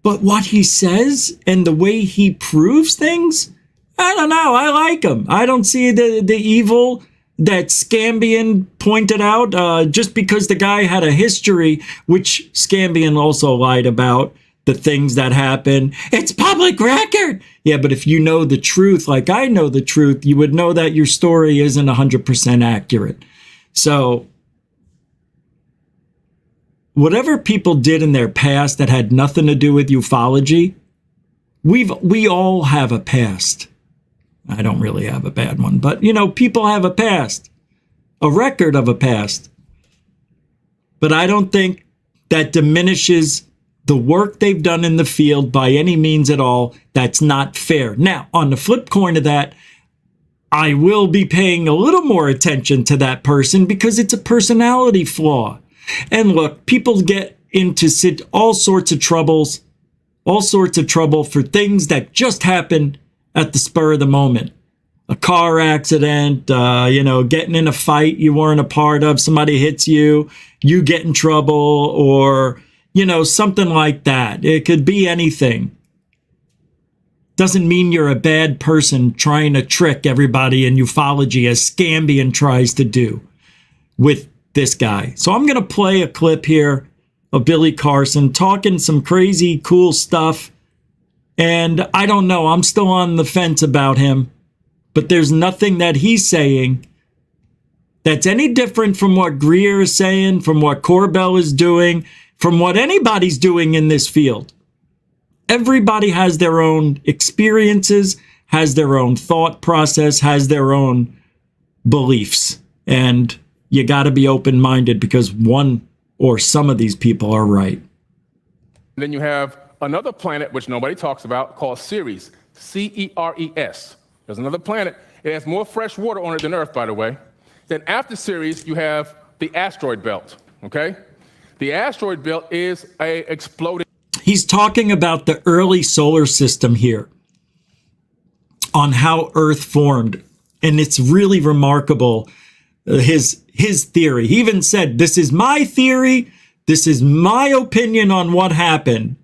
But what he says and the way he proves things, I don't know. I like him. I don't see the evil that Scambian pointed out, just because the guy had a history, which Scambian also lied about, the things that happen. It's public record. Yeah, but if you know the truth, like I know the truth, you would know that your story isn't 100% accurate. So whatever people did in their past that had nothing to do with ufology, we all have a past. I don't really have a bad one, but people have a past, a record of a past. But I don't think that diminishes the work they've done in the field by any means at all. That's not fair. Now, on the flip coin of that, I will be paying a little more attention to that person because it's a personality flaw. And look, people get into all sorts of trouble for things that just happen at the spur of the moment. A car accident, getting in a fight you weren't a part of, somebody hits you, you get in trouble, or, something like that. It could be anything. Doesn't mean you're a bad person trying to trick everybody in ufology as Scambian tries to do with this guy. So I'm going to play a clip here of Billy Carson talking some crazy cool stuff. And I don't know, I'm still on the fence about him, but there's nothing that he's saying that's any different from what Greer is saying, from what Corbell is doing, from what anybody's doing in this field. Everybody has their own experiences, has their own thought process, has their own beliefs. And you got to be open-minded because one or some of these people are right. Then you have another planet, which nobody talks about, called Ceres, C-E-R-E-S. There's another planet. It has more fresh water on it than Earth, by the way. Then after Ceres, you have the asteroid belt, okay? The asteroid belt is a exploded... He's talking about the early solar system here, on how Earth formed. And it's really remarkable, his theory. He even said, this is my theory. This is my opinion on what happened.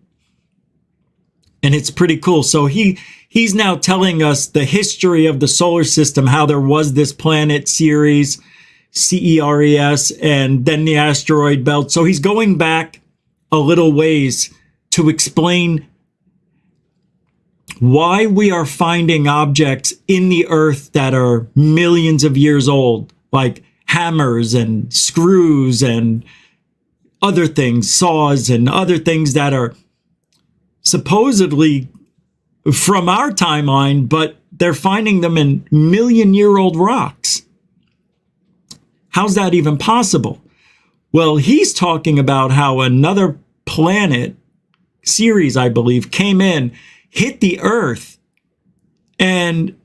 And it's pretty cool. So he he's now telling us the history of the solar system, how there was this planet Ceres, CERES, and then the asteroid belt. So he's going back a little ways to explain why we are finding objects in the earth that are millions of years old, like hammers and screws and other things, saws and other things that are supposedly from our timeline, but they're finding them in million-year-old rocks. How's that even possible? Well, he's talking about how another planet, Ceres, I believe, came in, hit the earth, and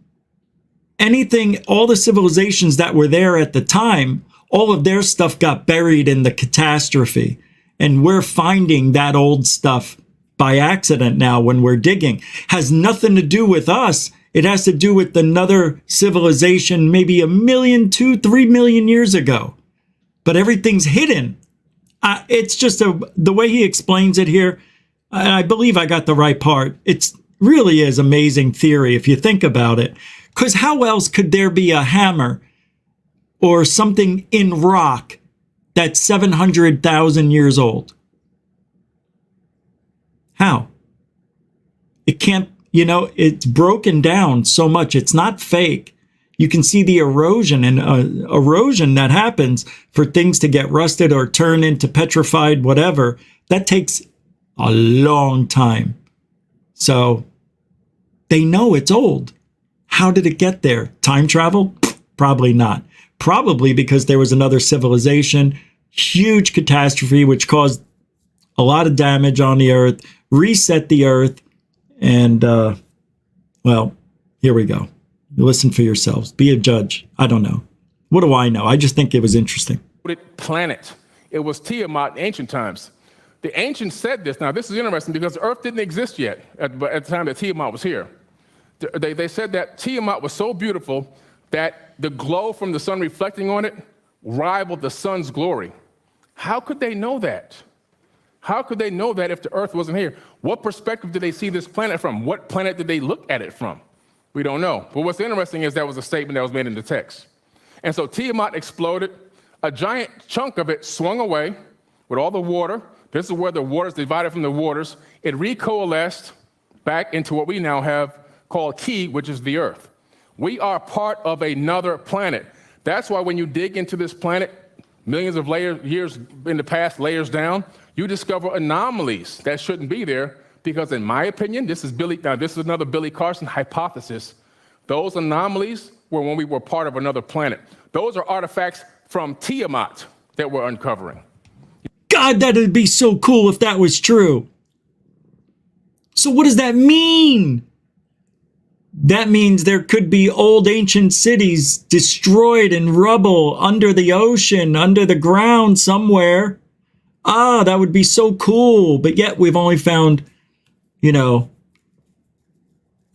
anything, all the civilizations that were there at the time, all of their stuff got buried in the catastrophe. And we're finding that old stuff by accident now when we're digging. Has nothing to do with us. It has to do with another civilization maybe 1 million, 2, 3 million years ago. But everything's hidden. It's just the way he explains it here. I believe I got the right part. It really is amazing theory if you think about it. Because how else could there be a hammer or something in rock that's 700,000 years old? How? It can't, it's broken down so much. It's not fake. You can see the erosion and erosion that happens for things to get rusted or turn into petrified, whatever. That takes a long time. So they know it's old. How did it get there? Time travel? Probably not. Probably because there was another civilization, huge catastrophe, which caused a lot of damage on the earth, reset the earth, and, well, here we go. Listen for yourselves. Be a judge. I don't know. What do I know? I just think it was interesting. Planet. It was Tiamat in ancient times. The ancients said this. Now, this is interesting because the earth didn't exist yet at the time that Tiamat was here. They said that Tiamat was so beautiful that the glow from the sun reflecting on it rivaled the sun's glory. How could they know that? How could they know that if the earth wasn't here? What perspective did they see this planet from? What planet did they look at it from? We don't know. But what's interesting is that was a statement that was made in the text. And so Tiamat exploded. A giant chunk of it swung away with all the water. This is where the waters divided from the waters. It recoalesced back into what we now have called Ki, which is the earth. We are part of another planet. That's why when you dig into this planet, millions of years in the past, layers down, you discover anomalies that shouldn't be there because, in my opinion, this is another Billy Carson hypothesis. Those anomalies were when we were part of another planet. Those are artifacts from Tiamat that we're uncovering. God, that'd be so cool if that was true. So what does that mean? That means there could be old ancient cities destroyed in rubble under the ocean, under the ground somewhere. That would be so cool. But yet we've only found, a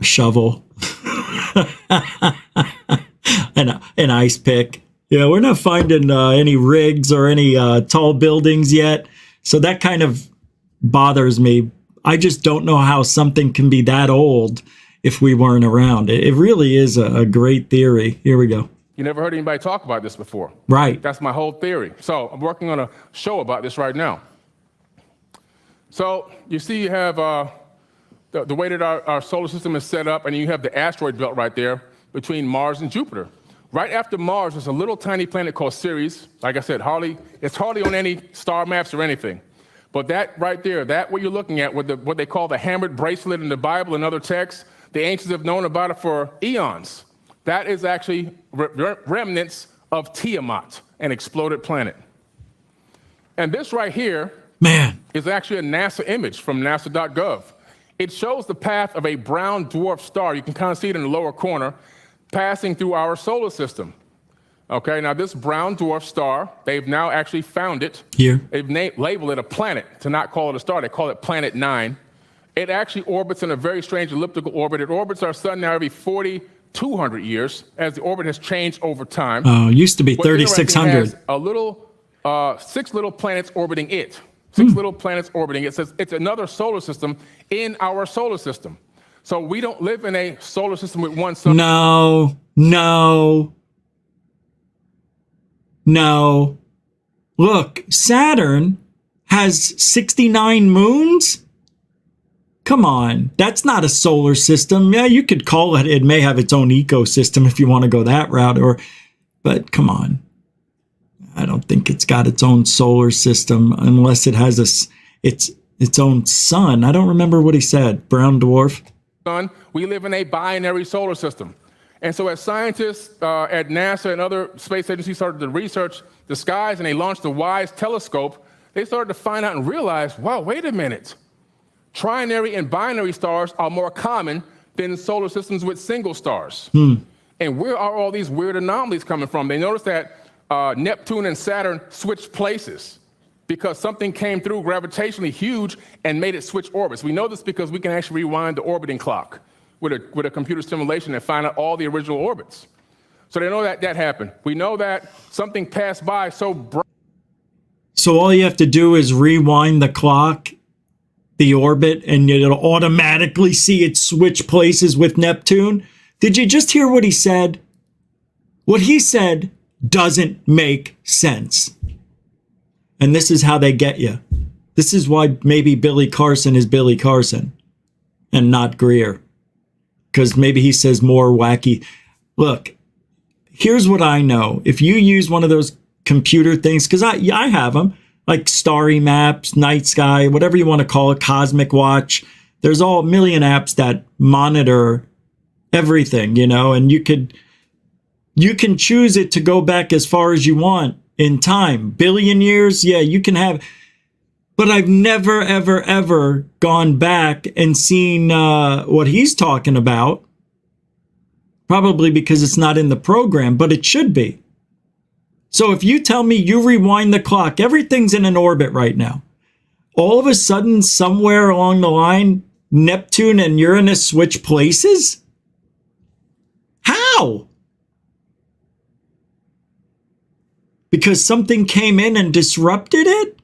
shovel and an ice pick. Yeah, we're not finding any rigs or any tall buildings yet. So that kind of bothers me. I just don't know how something can be that old if we weren't around. It really is a great theory. Here we go. You never heard anybody talk about this before. Right. That's my whole theory. So I'm working on a show about this right now. So you see you have the way that our solar system is set up, and you have the asteroid belt right there between Mars and Jupiter. Right after Mars, there's a little tiny planet called Ceres. Like I said, it's hardly on any star maps or anything. But that right there, that what you're looking at, what they call the hammered bracelet in the Bible and other texts, the ancients have known about it for eons. That is actually remnants of Tiamat, an exploded planet. And this right here is actually a NASA image from nasa.gov. It shows the path of a brown dwarf star. You can kind of see it in the lower corner, passing through our solar system. Okay, now this brown dwarf star, they've now actually found it. Here. They've labeled it a planet to not call it a star. They call it Planet 9. It actually orbits in a very strange elliptical orbit. It orbits our sun now every 4,200 years as the orbit has changed over time. Oh, used to be 3,600. A little, 6 little planets orbiting it. 6 little planets orbiting it. It says it's another solar system in our solar system. So we don't live in a solar system with one sun. No. Look, Saturn has 69 moons. Come on, that's not a solar system. Yeah, you could call it. It may have its own ecosystem if you want to go that route, but come on. I don't think it's got its own solar system unless it has its own sun. I don't remember what he said. Brown dwarf. We live in a binary solar system. And so as scientists at NASA and other space agencies started to research the skies and they launched the WISE telescope, they started to find out and realize, wow, wait a minute. Trinary and binary stars are more common than solar systems with single stars. And where are all these weird anomalies coming from? They noticed that Neptune and Saturn switched places because something came through gravitationally huge and made it switch orbits. We know this because we can actually rewind the orbiting clock with a computer simulation and find out all the original orbits. So they know that happened. We know that something passed by so bright. So all you have to do is rewind the clock, the orbit, and it'll automatically see it switch places with Neptune. Did you just hear what he said? What he said doesn't make sense. And this is how they get you. This is why maybe Billy Carson is Billy Carson and not Greer. Because maybe he says more wacky. Look, here's what I know. If you use one of those computer things, because I have them, like Starry Maps, Night Sky, whatever you want to call it, Cosmic Watch. There's all a million apps that monitor everything, and you can choose it to go back as far as you want in time. Billion years, yeah, you can have. But I've never, ever, ever gone back and seen what he's talking about. Probably because it's not in the program, but it should be. So if you tell me you rewind the clock, everything's in an orbit right now. All of a sudden, somewhere along the line, Neptune and Uranus switch places? How? Because something came in and disrupted it?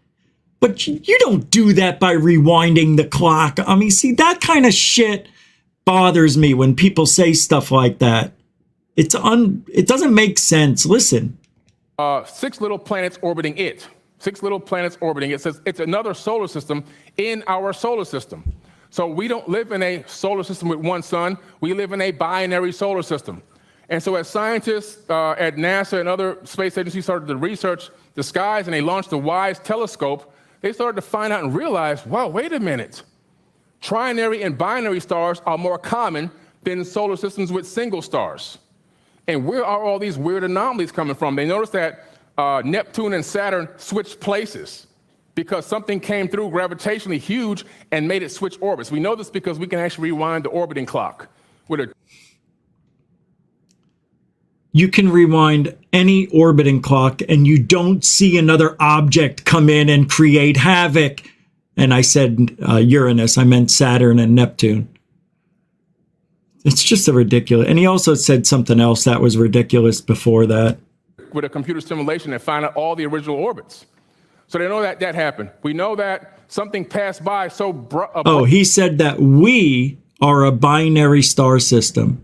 But you don't do that by rewinding the clock. I mean, see, that kind of shit bothers me when people say stuff like that. It doesn't make sense. Listen. 6 little planets orbiting it. 6 little planets orbiting it. It says it's another solar system in our solar system. So we don't live in a solar system with one sun. We live in a binary solar system. And so as scientists at NASA and other space agencies started to research the skies and they launched the WISE telescope, they started to find out and realize, wow, wait a minute. Trinary and binary stars are more common than solar systems with single stars. And where are all these weird anomalies coming from? They noticed that Neptune and Saturn switched places because something came through gravitationally huge and made it switch orbits. We know this because we can actually rewind the orbiting clock with a. You can rewind any orbiting clock and you don't see another object come in and create havoc. And I said Uranus, I meant Saturn and Neptune. It's just a ridiculous. And he also said something else that was ridiculous before that. With a computer simulation and find out all the original orbits. So they know that happened. We know that something passed by so he said that we are a binary star system.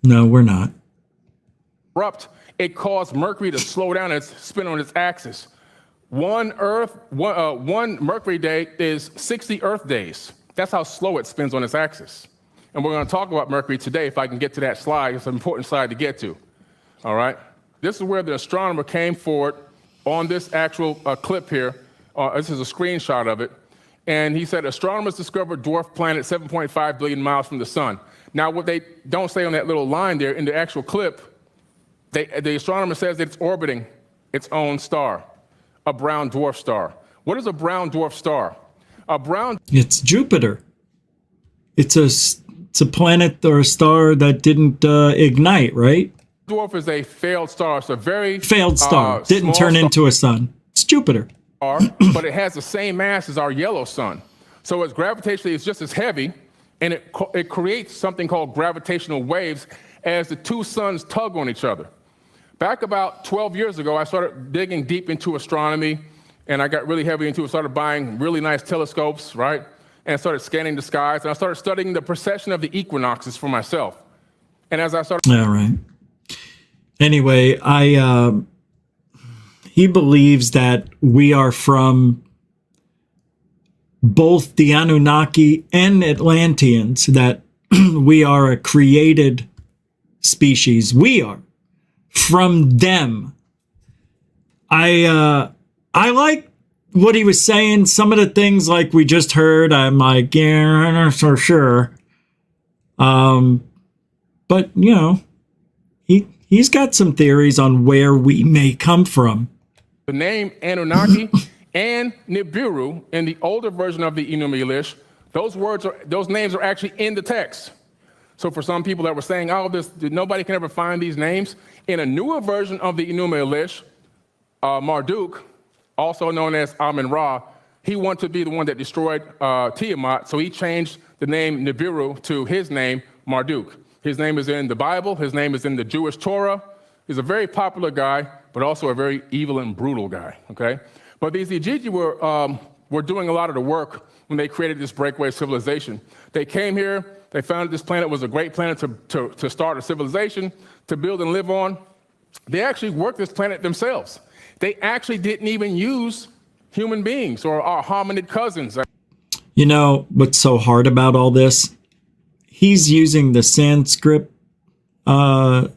No, we're not. Abrupt. It caused Mercury to slow down its spin on its axis. One Mercury day is 60 Earth days. That's how slow it spins on its axis. And we're going to talk about Mercury today if I can get to that slide. It's an important slide to get to. All right? This is where the astronomer came forward on this actual clip here. This is a screenshot of it. And he said, astronomers discovered dwarf planet 7.5 billion miles from the sun. Now, what they don't say on that little line there in the actual clip, the astronomer says that it's orbiting its own star, a brown dwarf star. What is a brown dwarf star? It's Jupiter. It's a planet or a star that didn't ignite, right? Dwarf is a failed star. It's a very failed star. Didn't turn into a sun. It's Jupiter. But it has the same mass as our yellow sun. So it's gravitationally, it's just as heavy, and it creates something called gravitational waves as the two suns tug on each other. Back about 12 years ago, I started digging deep into astronomy, and I got really heavy into it, started buying really nice telescopes, right? And started scanning the skies, and I started studying the precession of the equinoxes for myself. And as I started... All right. Anyway, he believes that we are from both the Anunnaki and Atlanteans, that we are a created species. We are from them. I like what he was saying. Some of the things like we just heard, I'm like, yeah, I'm not so sure. But you know, he's got some theories on where we may come from. The name Anunnaki and Nibiru in the older version of the Enuma Elish, those names are actually in the text. So for some people that were saying, oh, nobody can ever find these names, in a newer version of the Enuma Elish, Marduk, also known as Amun-Ra, he wanted to be the one that destroyed Tiamat, so he changed the name Nibiru to his name, Marduk. His name is in the Bible, his name is in the Jewish Torah. He's a very popular guy, but also a very evil and brutal guy, okay? But these Igigi were doing a lot of the work when they created this breakaway civilization. They came here, they found this planet was a great planet to start a civilization, to build and live on. They actually worked this planet themselves. They actually didn't even use human beings or our hominid cousins. You know what's so hard about all this? He's using the Sanskrit, the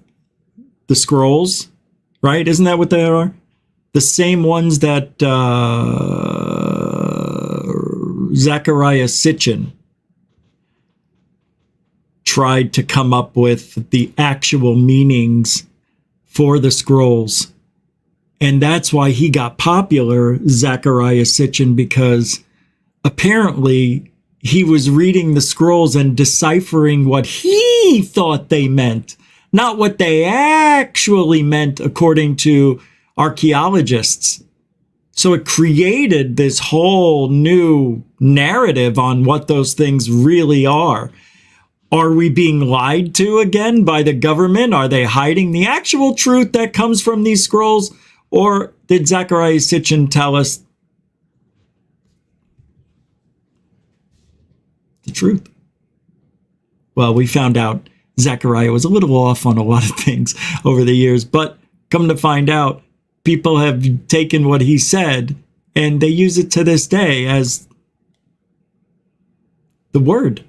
scrolls, right? Isn't that what they are? The same ones that Zecharia Sitchin tried to come up with the actual meanings for the scrolls. And that's why he got popular, Zecharia Sitchin, because apparently he was reading the scrolls and deciphering what he thought they meant, not what they actually meant according to archaeologists. So it created this whole new narrative on what those things really are. Are we being lied to again by the government? Are they hiding the actual truth that comes from these scrolls? Or did Zecharia Sitchin tell us the truth? Well, we found out Zecharia was a little off on a lot of things over the years, but come to find out, people have taken what he said and they use it to this day as the word.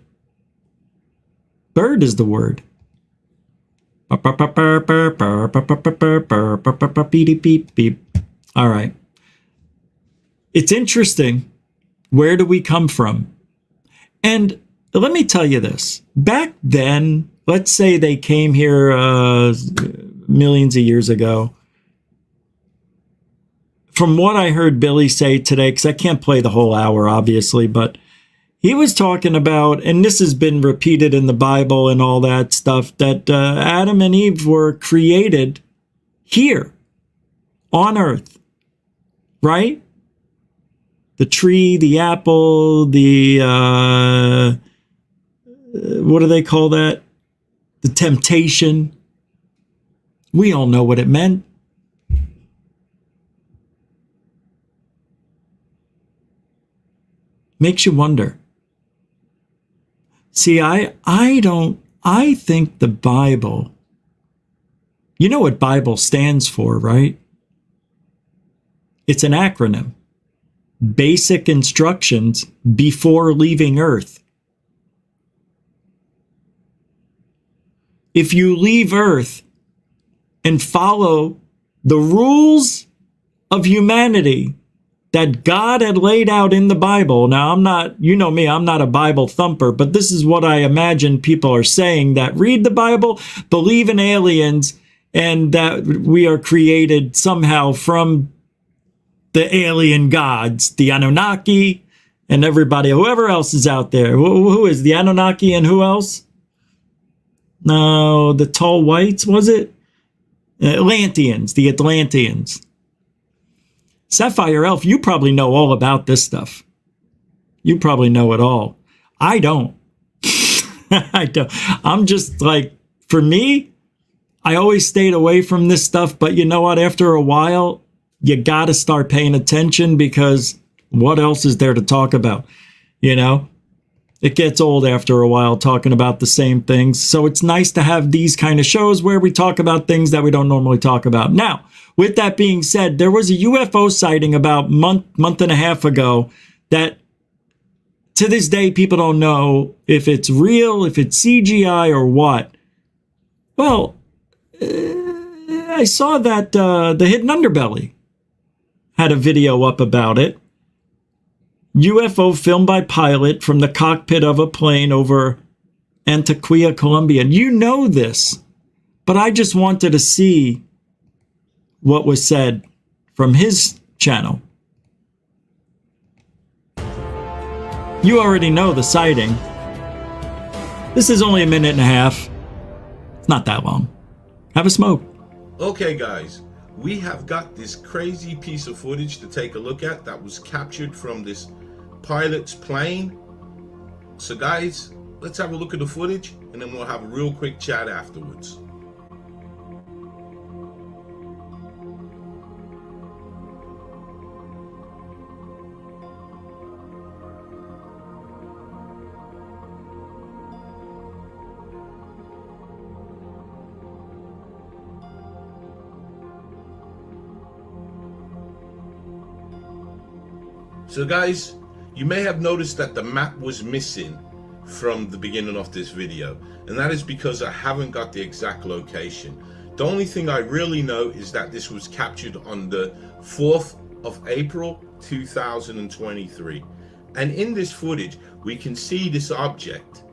Bird is the word. All right. It's interesting. Where do we come from? And let me tell you this. Back then, let's say they came here millions of years ago. From what I heard Billy say today, because I can't play the whole hour, obviously, but he was talking about, and this has been repeated in the Bible and all that stuff, that Adam and Eve were created here on Earth, right? The tree, the apple, the, what do they call that? The temptation. We all know what it meant. Makes you wonder. See, I think the Bible, you know what Bible stands for, right? It's an acronym. Basic instructions before leaving Earth. If you leave Earth and follow the rules of humanity that God had laid out in the Bible. Now, I'm not, you know me, I'm not a Bible thumper, but this is what I imagine people are saying, that read the Bible, believe in aliens, and that we are created somehow from the alien gods, the Anunnaki, and everybody, whoever else is out there. Who is the Anunnaki and who else? No, the tall whites, was it? Atlanteans, the Atlanteans. Sapphire Elf, you probably know all about this stuff. You probably know it all. I don't. I don't. I'm just like, for me, I always stayed away from this stuff, but you know what? After a while, you got to start paying attention, because what else is there to talk about? You know, it gets old after a while talking about the same things. So it's nice to have these kind of shows where we talk about things that we don't normally talk about. Now, with that being said, there was a UFO sighting about month and a half ago that to this day, people don't know if it's real, if it's CGI or what. Well, I saw that the Hidden Underbelly had a video up about it. UFO filmed by pilot from the cockpit of a plane over Antioquia, Colombia. You know this, but I just wanted to see what was said from his channel. You already know the sighting. This is only a minute and a half. It's not that long. Have a smoke. Okay, guys, we have got this crazy piece of footage to take a look at that was captured from this pilot's plane. So guys, let's have a look at the footage and then we'll have a real quick chat afterwards. So guys, you may have noticed that the map was missing from the beginning of this video, and that is because I haven't got the exact location. The only thing I really know is that this was captured on the 4th of April 2023, and in this footage we can see this object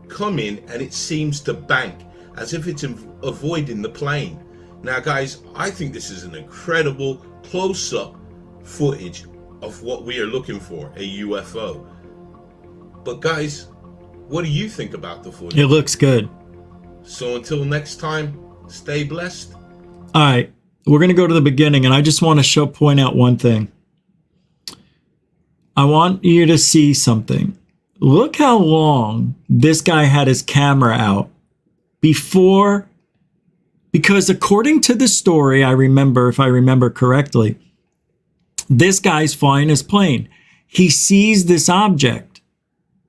come in and it seems to bank as if it's avoiding the plane. Now guys, I think this is an incredible close-up footage of what we are looking for, a UFO. But guys, what do you think about the footage? It looks good. So until next time, stay blessed. All right, we're going to go to the beginning, and I just want to point out one thing. I want you to see something. Look how long this guy had his camera out before, because according to the story, if I remember correctly, this guy's flying his plane. He sees this object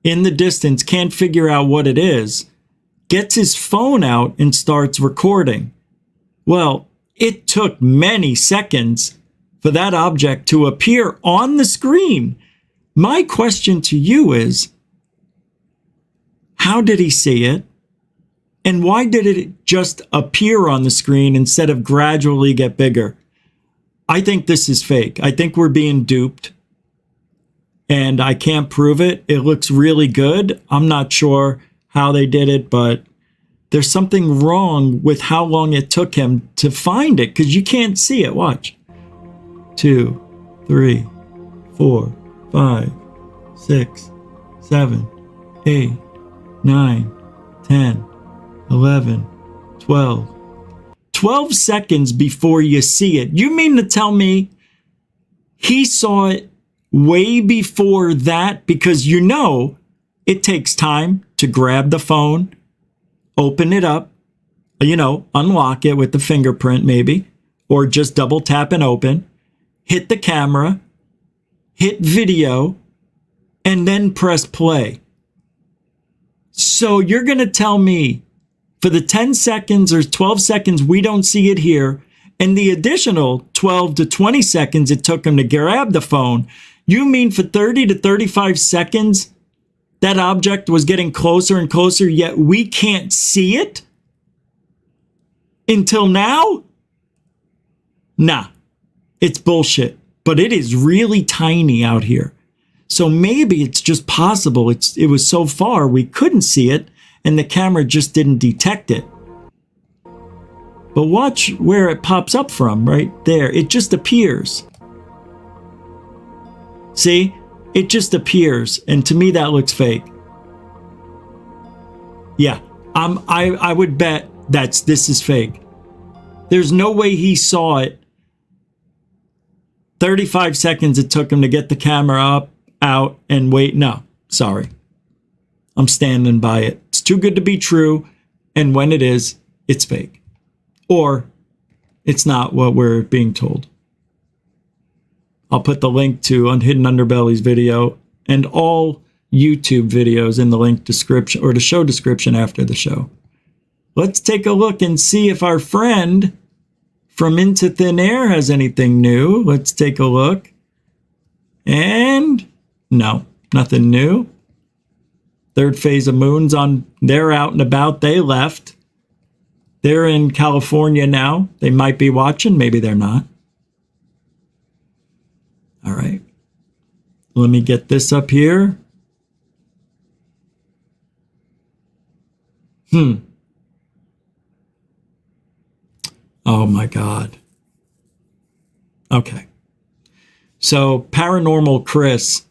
in the distance, can't figure out what it is, gets his phone out and starts recording. Well, it took many seconds for that object to appear on the screen. My question to you is, how did he see it? And why did it just appear on the screen instead of gradually get bigger? I think this is fake. I think we're being duped, and I can't prove it. It looks really good. I'm not sure how they did it, but there's something wrong with how long it took him to find it, because you can't see it. Watch. 2, 3, 4, 5, 6, 7, 8, 9, 10, 11, 12. 12 seconds before you see it. You mean to tell me he saw it way before that? Because you know it takes time to grab the phone, open it up, unlock it with the fingerprint maybe, or just double tap and open, hit the camera, hit video, and then press play. So you're going to tell me for the 10 seconds or 12 seconds we don't see it here, and the additional 12 to 20 seconds it took him to grab the phone, you mean for 30 to 35 seconds that object was getting closer and closer, yet we can't see it until now? Nah, it's bullshit. But it is really tiny out here. So maybe it's just possible it was so far we couldn't see it, and the camera just didn't detect it. But watch where it pops up from, right there. It just appears. See? It just appears, and to me that looks fake. Yeah, I would bet this is fake. There's no way he saw it. 35 seconds it took him to get the camera up, out, and wait. No, sorry. I'm standing by it. It's too good to be true, and when it is, it's fake. or it's not what we're being told. I'll put the link to Hidden Underbelly's video and all YouTube videos in the link description or the show description after the show. Let's take a look and see if our friend from Into Thin Air has anything new. Let's take a look. And no, nothing new. Third phase of moons they're out and about. They left. They're in California now. They might be watching. Maybe they're not. All right. Let me get this up here. Oh my God. Okay. So Paranormal Chris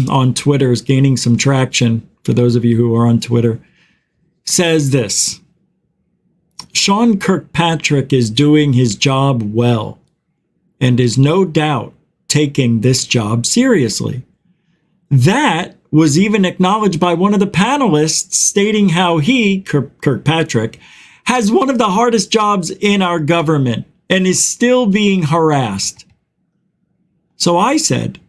on Twitter is gaining some traction. For those of you who are on Twitter, says this: Sean Kirkpatrick is doing his job well and is no doubt taking this job seriously. That was even acknowledged by one of the panelists, stating how he, Kirkpatrick, has one of the hardest jobs in our government and is still being harassed. So I said,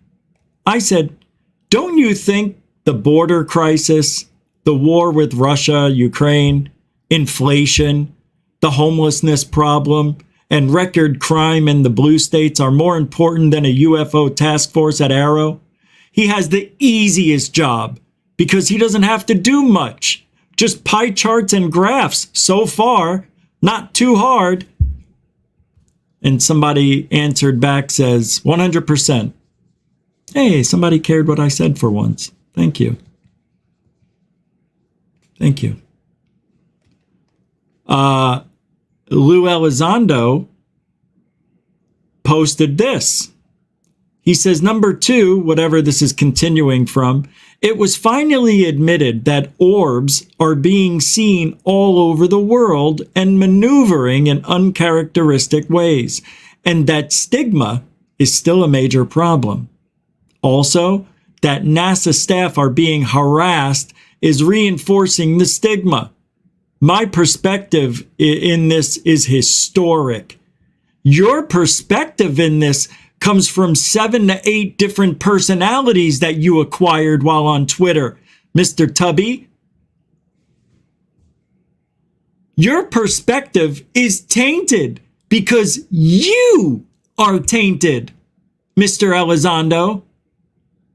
don't you think the border crisis, the war with Russia, Ukraine, inflation, the homelessness problem, and record crime in the blue states are more important than a UFO task force at Arrow? He has the easiest job because he doesn't have to do much. Just pie charts and graphs. So far, not too hard. And somebody answered back, says, 100%. Hey, somebody cared what I said for once. Thank you. Thank you. Lou Elizondo posted this. He says, number 2, whatever this is continuing from, it was finally admitted that orbs are being seen all over the world and maneuvering in uncharacteristic ways, and that stigma is still a major problem. Also, that NASA staff are being harassed is reinforcing the stigma. My perspective in this is historic. Your perspective in this comes from 7 to 8 different personalities that you acquired while on Twitter, Mr. Tubby. Your perspective is tainted because you are tainted, Mr. Elizondo.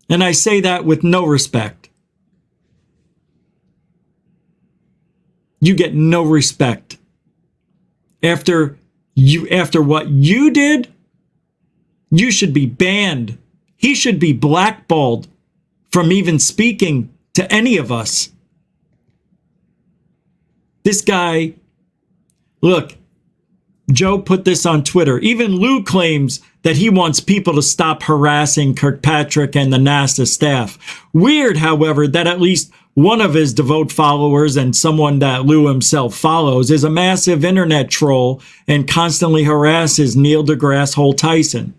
And I say that with no respect. You get no respect. After what you did, you should be banned. He should be blackballed from even speaking to any of us. This guy, look, Joe put this on Twitter. Even Lou claims that he wants people to stop harassing Kirkpatrick and the NASA staff. Weird, however, that at least one of his devout followers and someone that Lou himself follows is a massive internet troll and constantly harasses Neil deGrasse Tyson.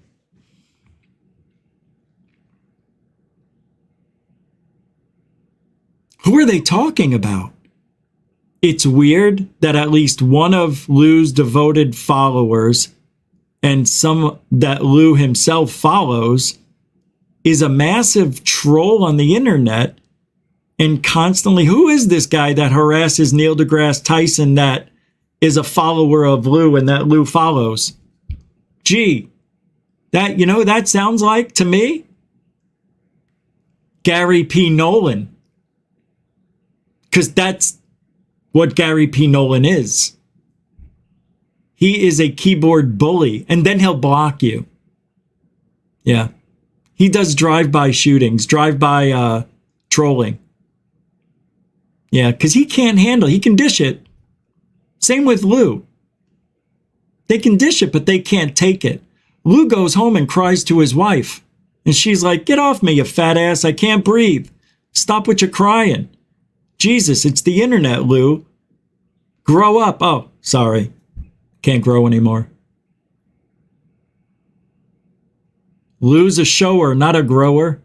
Who are they talking about? It's weird that at least one of Lou's devoted followers and some that Lou himself follows is a massive troll on the internet and constantly, who is this guy that harasses Neil deGrasse Tyson that is a follower of Lou and that Lou follows? Gee, that sounds like to me Gary P. Nolan. Because that's what Gary P. Nolan is. He is a keyboard bully, and then he'll block you. Yeah. He does drive-by shootings, drive-by trolling. Yeah, because he can't handle it. He can dish it. Same with Lou. They can dish it, but they can't take it. Lou goes home and cries to his wife. And she's like, get off me, you fat ass. I can't breathe. Stop with your crying. Jesus, it's the internet, Lou. Grow up. Oh, sorry. Can't grow anymore. Lou's a shower, not a grower.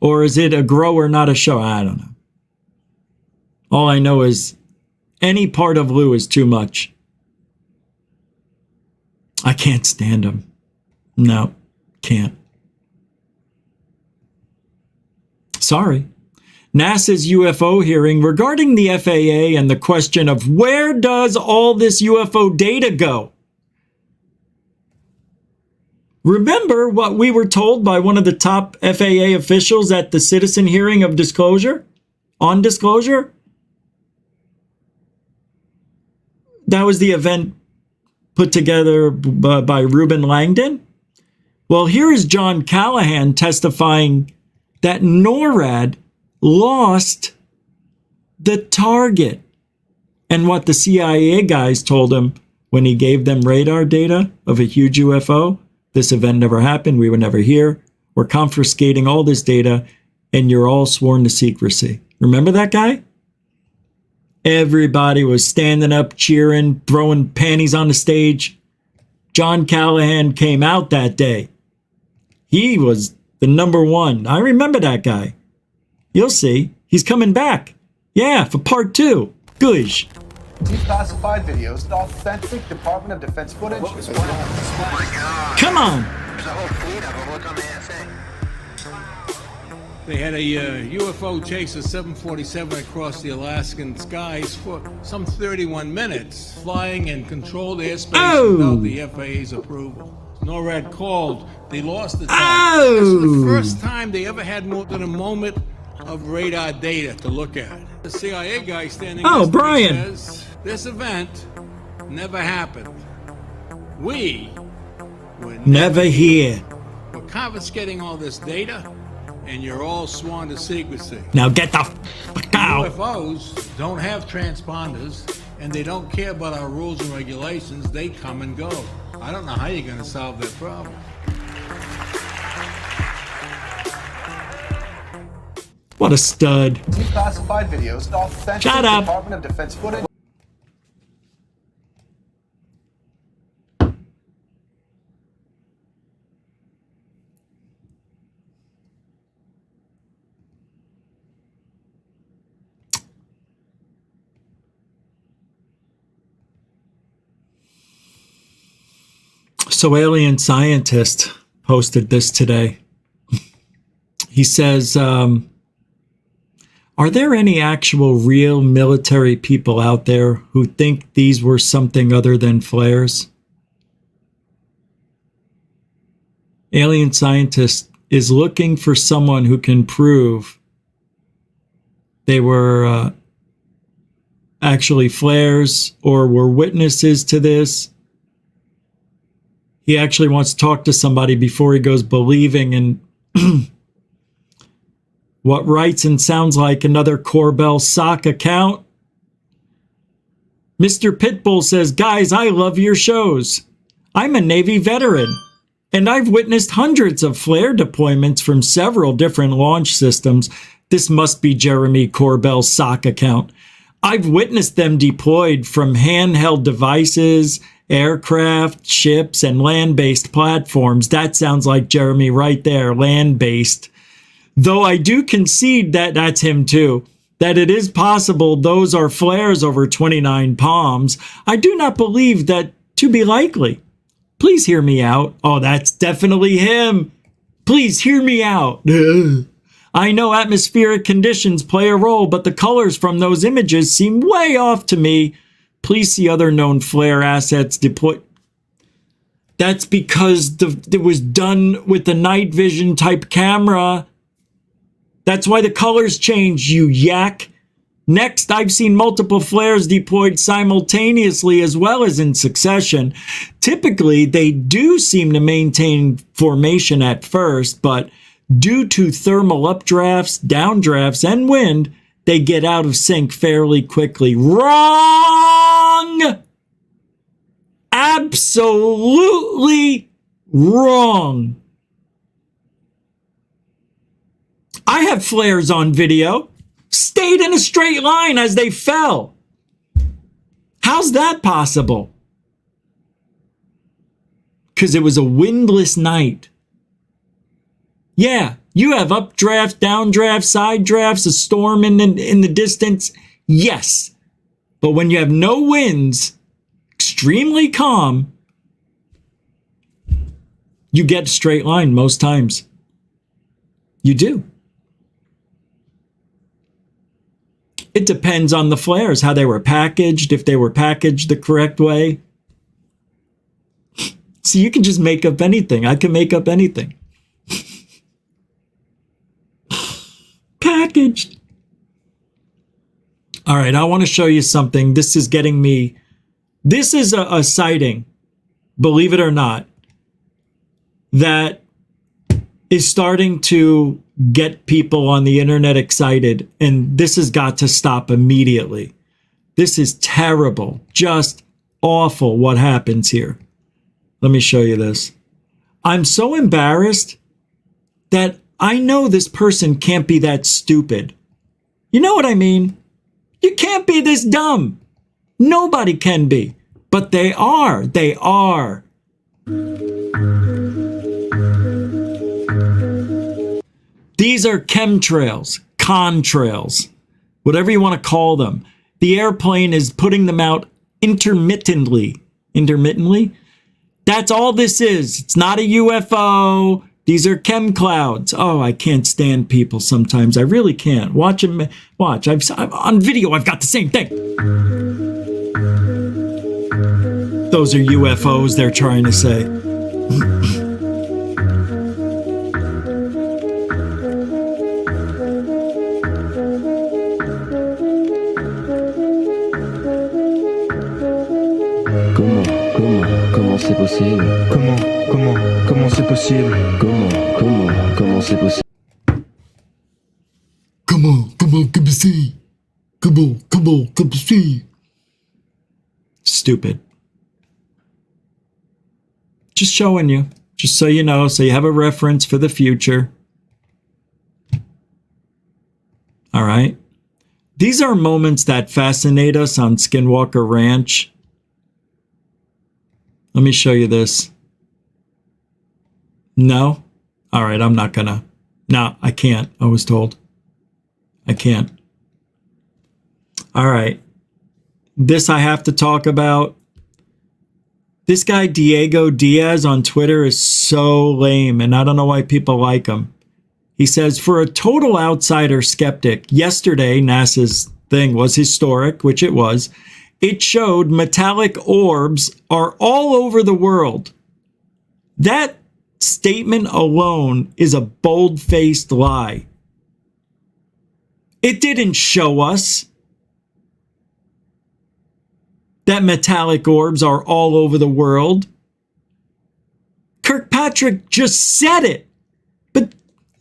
Or is it a grower, not a shower? I don't know. All I know is any part of Lou is too much. I can't stand them. No, can't. Sorry. NASA's UFO hearing regarding the FAA and the question of where does all this UFO data go? Remember what we were told by one of the top FAA officials at the citizen hearing of disclosure? On disclosure? That was the event put together by Ruben Langdon. Well, here is John Callahan testifying that NORAD lost the target. And what the CIA guys told him when he gave them radar data of a huge UFO, this event never happened, we were never here, we're confiscating all this data, and you're all sworn to secrecy. Remember that guy? Everybody was standing up, cheering, throwing panties on the stage. John Callahan came out that day. He was the number one. I remember that guy. You'll see. He's coming back. Yeah, for part 2. Goosh. Declassified videos, authentic Department of Defense footage. Come on. They had a UFO chase a 747 across the Alaskan skies for some 31 minutes, flying in controlled airspace without the FAA's approval. NORAD called. They lost the target. This was the first time they ever had more than a moment of radar data to look at. The CIA guy standing next to me says, this event never happened. We were never here. We're confiscating all this data, and you're all sworn to secrecy. Now get the fuck out. UFOs don't have transponders, and they don't care about our rules and regulations. They come and go. I don't know how you're going to solve that problem. What a stud. Declassified videos, authentic Shut up. Department of Defense footage. So Alien Scientist posted this today. He says, are there any actual real military people out there who think these were something other than flares? Alien Scientist is looking for someone who can prove they were actually flares or were witnesses to this. He actually wants to talk to somebody before he goes believing in what writes and sounds like another Corbell sock account. Mr. Pitbull says, guys, I love your shows. I'm a Navy veteran, and I've witnessed hundreds of flare deployments from several different launch systems. This must be Jeremy Corbell's sock account. I've witnessed them deployed from handheld devices, aircraft, ships, and land-based platforms. That sounds like Jeremy right there, land-based. Though I do concede that that's him too, that it is possible those are flares over 29 Palms. I do not believe that to be likely. Please hear me out. Oh, that's definitely him. Please hear me out. I know atmospheric conditions play a role, but the colors from those images seem way off to me. Please see other known flare assets deployed. That's because it was done with the night vision type camera. That's why the colors changed, you yak. Next, I've seen multiple flares deployed simultaneously as well as in succession. Typically, they do seem to maintain formation at first, but due to thermal updrafts, downdrafts, and wind, they get out of sync fairly quickly. Wrong! Absolutely wrong. I have flares on video. Stayed in a straight line as they fell. How's that possible? Because it was a windless night. Yeah, you have updraft, downdraft, side drafts, a storm in the distance. Yes. But when you have no winds, extremely calm, You get a straight line most times. You do. It depends on the flares, how they were packaged, if they were packaged the correct way. See, you can just make up anything. I can make up anything. Packaged. All right, I want to show you something. This is getting me. This is a sighting, believe it or not, that is starting to get people on the internet excited, and this has got to stop immediately. This is terrible, just awful what happens here. Let me show you this. I'm so embarrassed that I know this person can't be that stupid. You know what I mean? You can't be this dumb. Nobody can be, but they are. They are. These are chemtrails, contrails, whatever you want to call them. The airplane is putting them out intermittently. Intermittently? That's all this is. It's not a UFO. These are chem clouds. Oh, I can't stand people sometimes. I really can't. Watch them. Watch. I'm on video. I've got the same thing. Those are UFOs, they're trying to say. Comment c'est possible? Comment c'est possible? Comment c'est possible? Come see. Come see. Stupid. Just showing you, just so you know, so you have a reference for the future. All right. These are moments that fascinate us on Skinwalker Ranch. Let me show you this. No? All right, I'm not gonna. No, I can't. I was told. I can't. All right. This I have to talk about. This guy, Diego Diaz on Twitter, is so lame, and I don't know why people like him. He says, for a total outsider skeptic, yesterday NASA's thing was historic, which it was. It showed metallic orbs are all over the world. That statement alone is a bold-faced lie. It didn't show us that metallic orbs are all over the world. Kirkpatrick just said it. But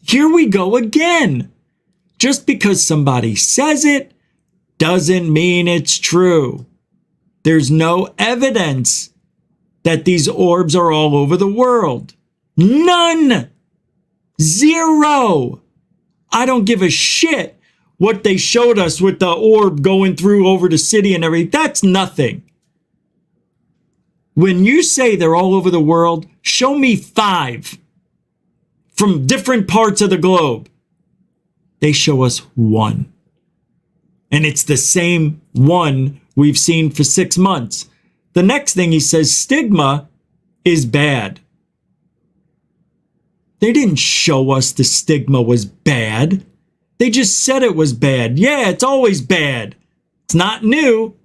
here we go again. Just because somebody says it doesn't mean it's true. There's no evidence that these orbs are all over the world. None. Zero. I don't give a shit what they showed us with the orb going through over the city and everything. That's nothing. When you say they're all over the world, show me 5 from different parts of the globe. They show us 1. And it's the same one we've seen for 6 months. The next thing he says, stigma is bad. They didn't show us the stigma was bad. They just said it was bad. Yeah, it's always bad. It's not new.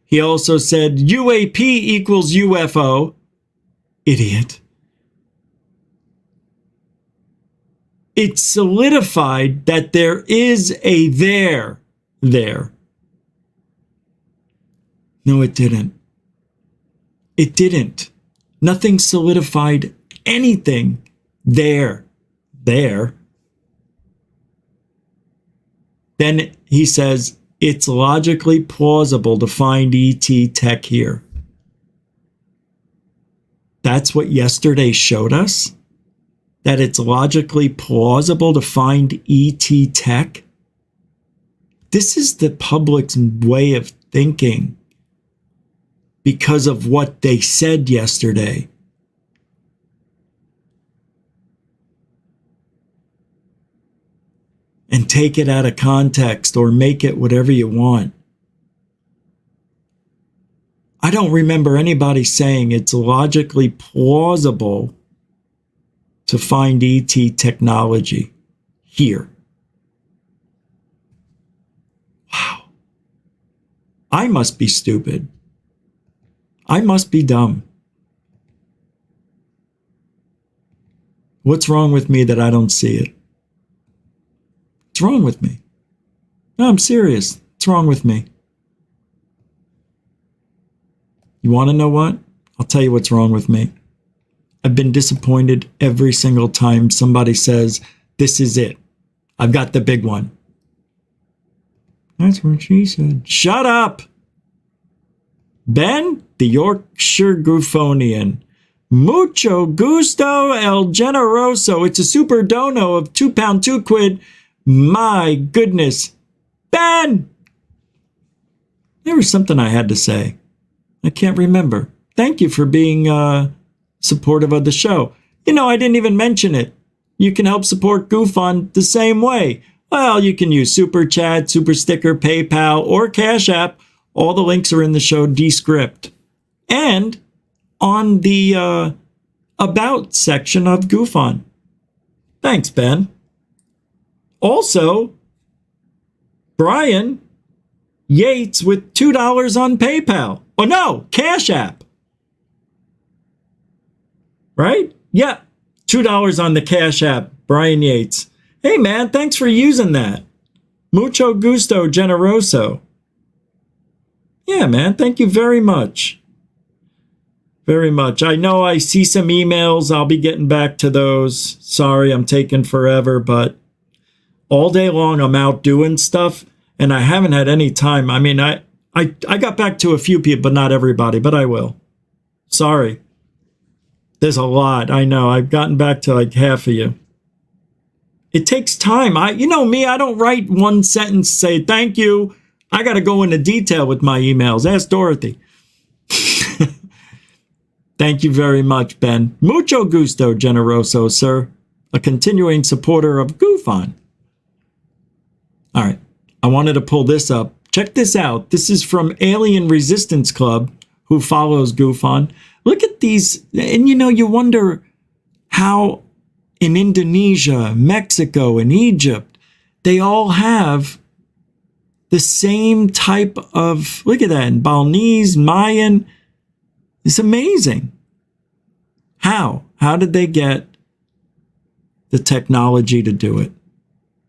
He also said UAP equals UFO. Idiot. It solidified that there is a there. No, it didn't. It didn't. Nothing solidified anything there. Then he says, it's logically plausible to find ET tech here. That's what yesterday showed us? That it's logically plausible to find ET tech? This is the public's way of thinking because of what they said yesterday. And take it out of context or make it whatever you want. I don't remember anybody saying it's logically plausible to find ET technology here. Wow. I must be stupid. I must be dumb. What's wrong with me that I don't see it? What's wrong with me? No, I'm serious. What's wrong with me? You want to know what? I'll tell you what's wrong with me. I've been disappointed every single time somebody says, this is it. I've got the big one. That's what she said. Shut up! Ben, the Yorkshire Goofonian. Mucho gusto el generoso. It's a super dono of £2, 2 quid. My goodness. Ben! There was something I had to say. I can't remember. Thank you for being supportive of the show. You know, I didn't even mention it. You can help support GoofOn the same way. Well, you can use Super Chat, Super Sticker, PayPal, or Cash App. All the links are in the show descript. And on the About section of GoofOn. Thanks, Ben. Also, Brian Yates with $2 on PayPal. Oh, no, Cash App. Right? Yeah, $2 on the Cash App, Brian Yates. Hey, man, thanks for using that. Mucho gusto generoso. Yeah, man, thank you very much. Very much. I know I see some emails. I'll be getting back to those. Sorry, I'm taking forever, but all day long I'm out doing stuff, and I haven't had any time. I mean, I got back to a few people, but not everybody, but I will. Sorry. There's a lot. I know. I've gotten back to like half of you. It takes time. You know me, I don't write one sentence, say thank you. I got to go into detail with my emails. Ask Dorothy. Thank you very much, Ben. Mucho gusto, generoso, sir. A continuing supporter of GoofOn. All right. I wanted to pull this up. Check this out. This is from Alien Resistance Club, who follows GoofOn. Look at these. And, you know, you wonder how in Indonesia, Mexico, and Egypt, they all have the same type of, look at that, in Balinese, Mayan. It's amazing. How? How did they get the technology to do it?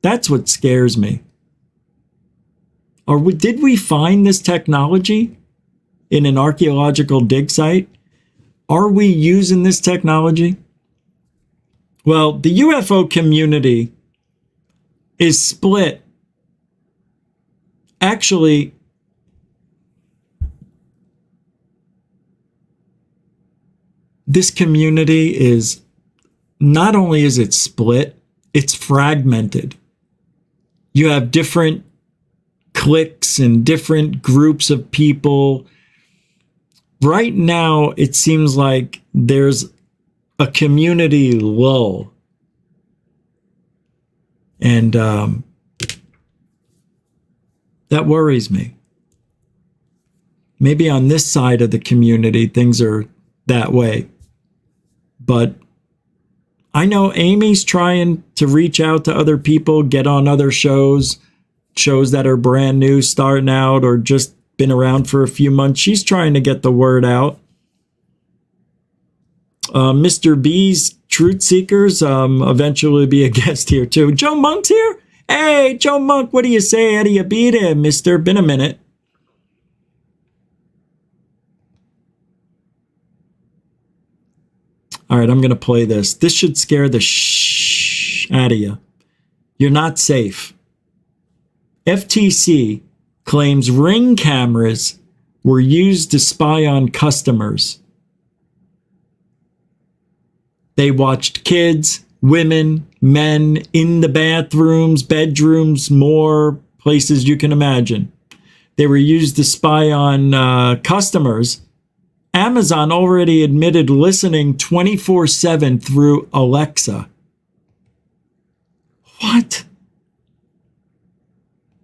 That's what scares me. Did we find this technology in an archaeological dig site? Are we using this technology? Well, the UFO community is split. Actually, this community is, not only is it split, it's fragmented. You have different cliques and different groups of people. Right now, it seems like there's a community lull. And that worries me. Maybe on this side of the community, things are that way. But I know Amy's trying to reach out to other people, get on other shows that are brand new, starting out, or just been around for a few months. She's trying to get the word out. Mr. B's Truth Seekers eventually be a guest here too. Joe Monk's here? Hey, Joe Monk, what do you say? How do you be there, mister? Been a minute. All right, I'm going to play this. This should scare the shh out of you. You're not safe. FTC claims Ring cameras were used to spy on customers. They watched kids, women, men in the bathrooms, bedrooms, more places you can imagine. They were used to spy on customers. Amazon already admitted listening 24/7 through Alexa. What?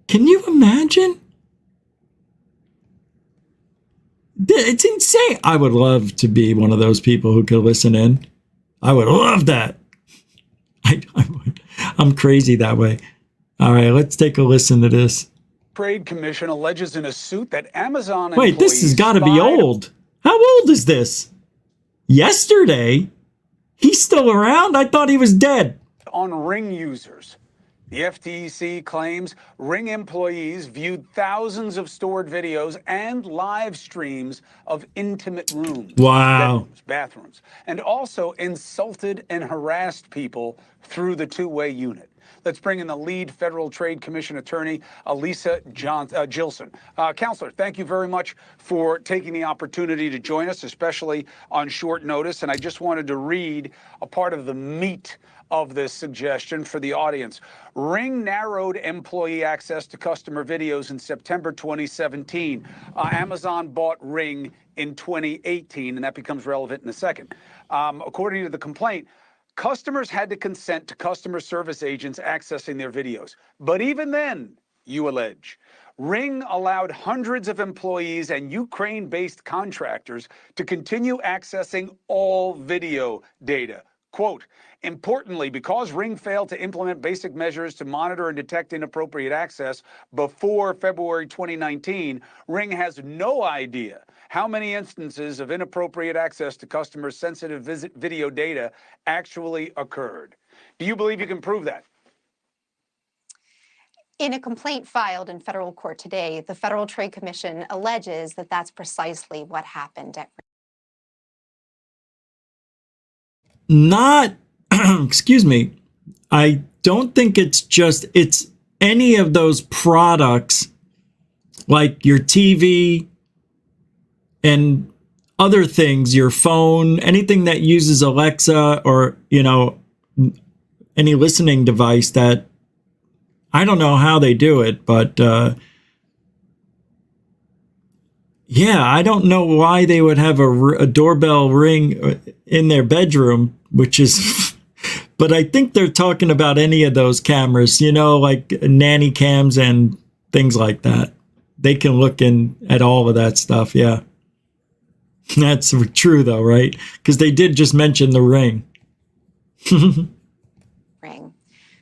Can you imagine? It's insane. I would love to be one of those people who could listen in. I would love that. I'm crazy that way. All right, let's take a listen to this. Trade Commission alleges in a suit that Amazon Wait, this has got to be old. How old is this? Yesterday? He's still around? I thought he was dead. On Ring users. The FTC claims Ring employees viewed thousands of stored videos and live streams of intimate rooms, wow, bathrooms, and also insulted and harassed people through the two-way unit. Let's bring in the lead Federal Trade Commission attorney, Elisa Gilson. Counselor, thank you very much for taking the opportunity to join us, especially on short notice. And I just wanted to read a part of the meat of this suggestion for the audience. Ring narrowed employee access to customer videos in September 2017. Amazon bought Ring in 2018, and that becomes relevant in a second. According to the complaint, customers had to consent to customer service agents accessing their videos. But even then, you allege, Ring allowed hundreds of employees and Ukraine-based contractors to continue accessing all video data. Quote, importantly, because Ring failed to implement basic measures to monitor and detect inappropriate access before February 2019, Ring has no idea how many instances of inappropriate access to customers' sensitive video data actually occurred. Do you believe you can prove that? In a complaint filed in federal court today, the Federal Trade Commission alleges that that's precisely what happened at Not, excuse me, I don't think it's any of those products like your TV and other things, your phone, anything that uses Alexa or, you know, any listening device that, I don't know how they do it, but yeah, I don't know why they would have a doorbell ring in their bedroom, which is, but I think they're talking about any of those cameras, you know, like nanny cams and things like that. They can look in at all of that stuff. Yeah. That's true though, right? Because they did just mention the ring. Ring.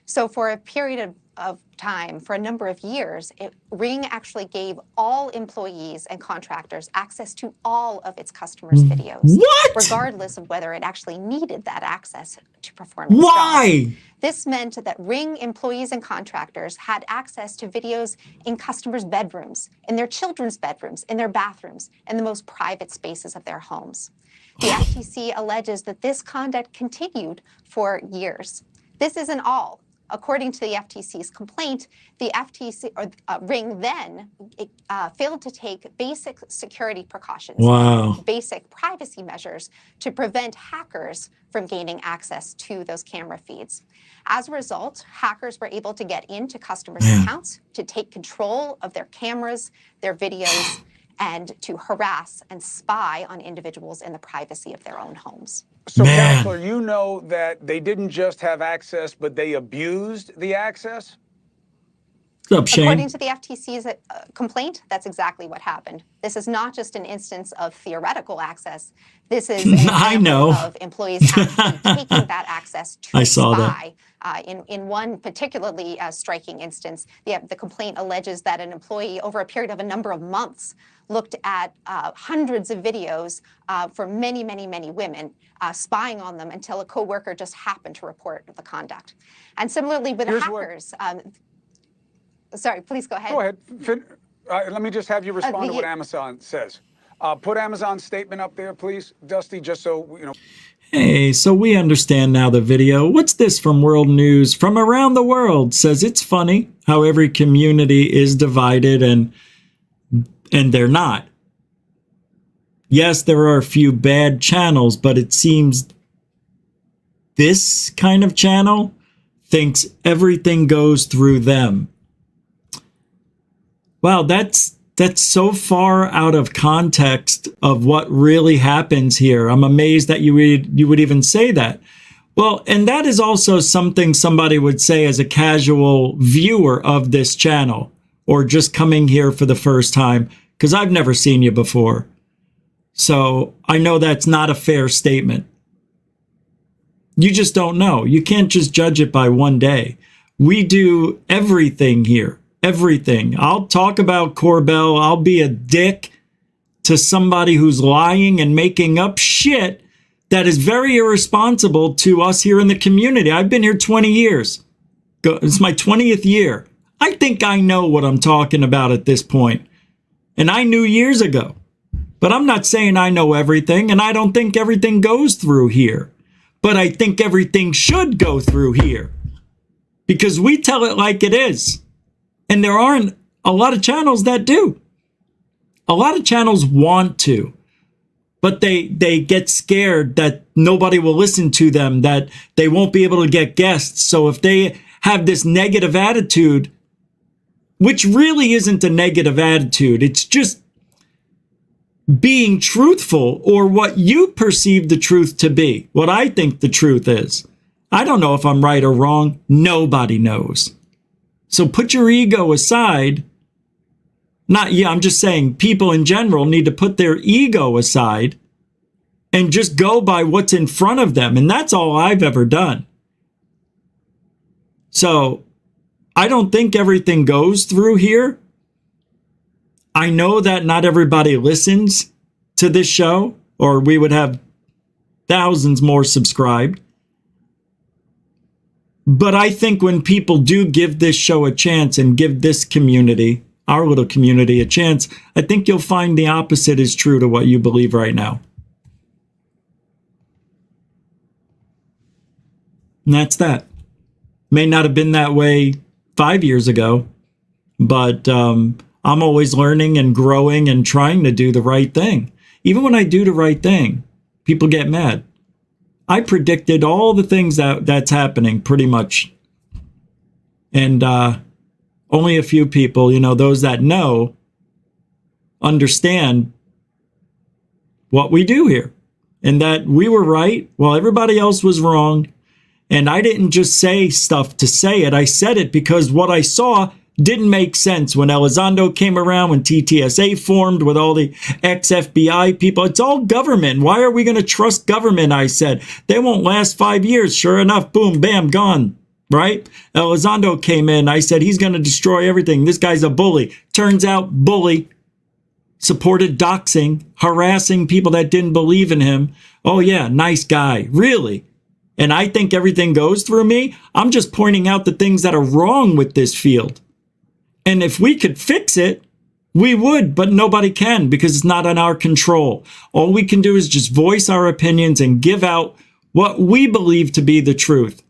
So for a period of time, for a number of years, Ring actually gave all employees and contractors access to all of its customers' videos. What? Regardless of whether it actually needed that access to perform its Why? Job. This meant that Ring employees and contractors had access to videos in customers' bedrooms, in their children's bedrooms, in their bathrooms, and the most private spaces of their homes. The FTC alleges that this conduct continued for years. This isn't all. According to the FTC's complaint, the FTC or Ring then failed to take basic security precautions, basic privacy measures to prevent hackers from gaining access to those camera feeds. As a result, hackers were able to get into customers' accounts, to take control of their cameras, their videos, and to harass and spy on individuals in the privacy of their own homes. So, Counselor, you know that they didn't just have access, but they abused the access? What's up, Shane? According to the FTC's complaint, that's exactly what happened. This is not just an instance of theoretical access. This is an example of employees actually taking that access to spy. In one particularly striking instance, the complaint alleges that an employee, over a period of a number of months, looked at hundreds of videos for many, many, many women, spying on them until a coworker just happened to report the conduct. And similarly with hackers, sorry, please go ahead. Go ahead. Let me just have you respond to what Amazon says. Put Amazon's statement up there, please, Dusty, just so, you know. Hey, so we understand now the video. What's this from World News? From around the world says it's funny how every community is divided and they're not. Yes, there are a few bad channels, but it seems this kind of channel thinks everything goes through them. Wow, that's so far out of context of what really happens here. I'm amazed that you would even say that. Well, and that is also something somebody would say as a casual viewer of this channel or just coming here for the first time, because I've never seen you before. So I know that's not a fair statement. You just don't know. You can't just judge it by one day. We do everything here. Everything. I'll talk about Corbell. I'll be a dick to somebody who's lying and making up shit that is very irresponsible to us here in the community. I've been here 20 years. It's my 20th year. I think I know what I'm talking about at this point. And I knew years ago. But I'm not saying I know everything, and I don't think everything goes through here. But I think everything should go through here. Because we tell it like it is. And there aren't a lot of channels that do. A lot of channels want to. But they get scared that nobody will listen to them, that they won't be able to get guests. So if they have this negative attitude, which really isn't a negative attitude, it's just being truthful, or what you perceive the truth to be, what I think the truth is. I don't know if I'm right or wrong. Nobody knows. So put your ego aside. I'm just saying people in general need to put their ego aside and just go by what's in front of them. And that's all I've ever done. So I don't think everything goes through here. I know that not everybody listens to this show, or we would have thousands more subscribed. But I think when people do give this show a chance and give this community, our little community, a chance, I think you'll find the opposite is true to what you believe right now. And that's that. May not have been that way 5 years ago, but I'm always learning and growing and trying to do the right thing. Even when I do the right thing, people get mad. I predicted all the things that's happening pretty much. And only a few people, those that know, understand what we do here. And that we were right while everybody else was wrong. And I didn't just say stuff to say it. I said it because what I saw didn't make sense when Elizondo came around, when TTSA formed with all the ex-FBI people. It's all government. Why are we going to trust government? I said. They won't last 5 years. Sure enough, boom, bam, gone. Right? Elizondo came in. I said, he's going to destroy everything. This guy's a bully. Turns out, bully. Supported doxing, harassing people that didn't believe in him. Oh yeah, nice guy. Really? And I think everything goes through me. I'm just pointing out the things that are wrong with this field. And if we could fix it, we would, but nobody can because it's not in our control. All we can do is just voice our opinions and give out what we believe to be the truth.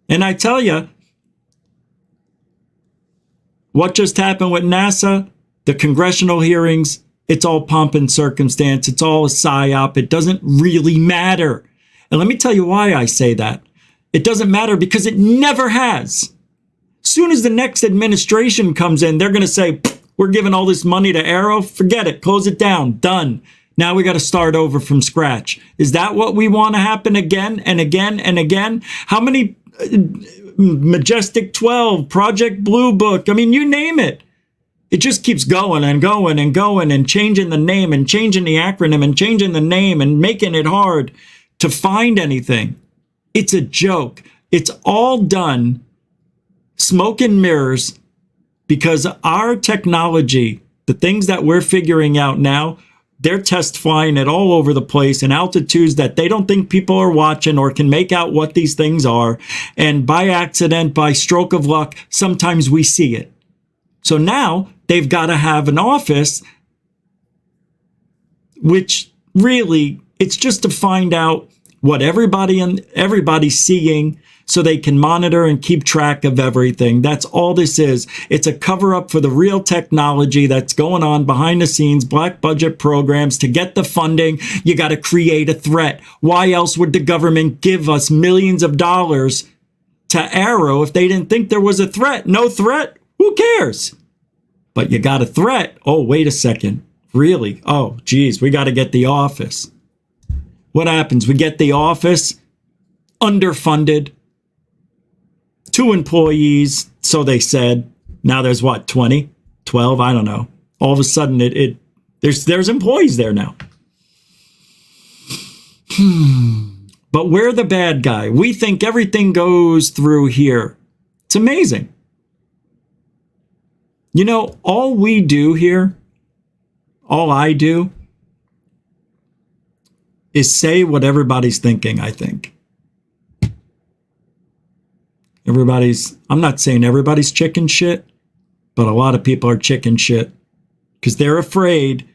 And I tell you, what just happened with NASA, the congressional hearings, it's all pomp and circumstance. It's all a psyop. It doesn't really matter. And let me tell you why I say that. It doesn't matter because it never has. Soon as the next administration comes in, they're going to say, we're giving all this money to Arrow. Forget it. Close it down. Done. Now we got to start over from scratch. Is that what we want to happen again and again and again? How many Majestic 12, Project Blue Book? I mean, you name it. It just keeps going and going and going and changing the name and changing the acronym and changing the name and making it hard to find anything. It's a joke. It's all done smoke and mirrors because our technology, the things that we're figuring out now, they're test flying it all over the place in altitudes that they don't think people are watching or can make out what these things are. And by accident, by stroke of luck, sometimes we see it. So now they've got to have an office, which really, it's just to find out what everybody's seeing so they can monitor and keep track of everything. That's all this is. It's a cover up for the real technology that's going on behind the scenes, black budget programs. To get the funding, you got to create a threat. Why else would the government give us millions of dollars to Arrow if they didn't think there was a threat? No threat? Who cares? But you got a threat. Oh, wait a second. Really? Oh, geez, we got to get the office. What happens? We get the office underfunded. 2 employees, so they said. Now there's what, 20, 12? I don't know. All of a sudden, there's employees there now. But we're the bad guy. We think everything goes through here. It's amazing. You know, all we do here, all I do, is say what everybody's thinking, I think. I'm not saying everybody's chicken shit, but a lot of people are chicken shit because they're afraid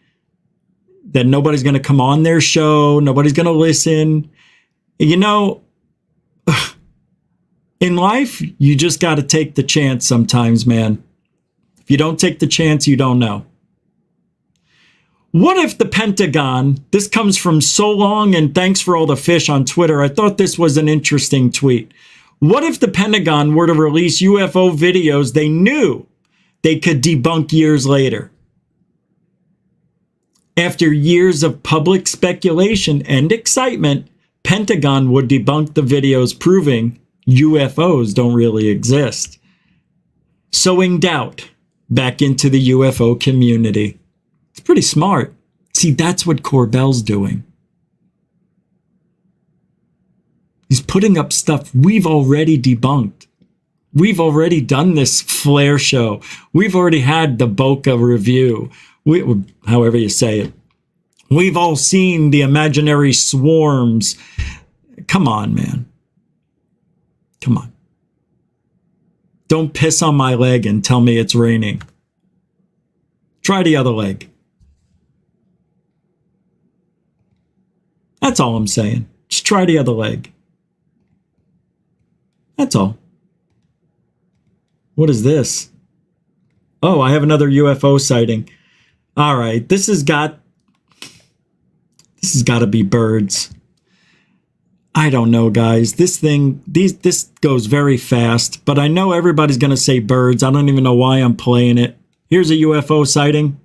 that nobody's going to come on their show, nobody's going to listen. You know, in life, you just got to take the chance sometimes, man. If you don't take the chance, you don't know. What if the Pentagon, this comes from So Long and thanks for all the fish on Twitter. I thought this was an interesting tweet. What if the Pentagon were to release UFO videos they knew they could debunk years later? After years of public speculation and excitement, Pentagon would debunk the videos proving UFOs don't really exist. Sowing doubt back into the UFO community. It's pretty smart. See, that's what Corbell's doing. He's putting up stuff we've already debunked. We've already done this flare show. We've already had the Boca review. However you say it. We've all seen the imaginary swarms. Come on, man. Come on. Don't piss on my leg and tell me it's raining. Try the other leg. That's all I'm saying. Just try the other leg. That's all. What is this? Oh, I have another UFO sighting. All right, this has got to be birds. I don't know, guys. This goes very fast, but I know everybody's going to say birds. I don't even know why I'm playing it. Here's a UFO sighting.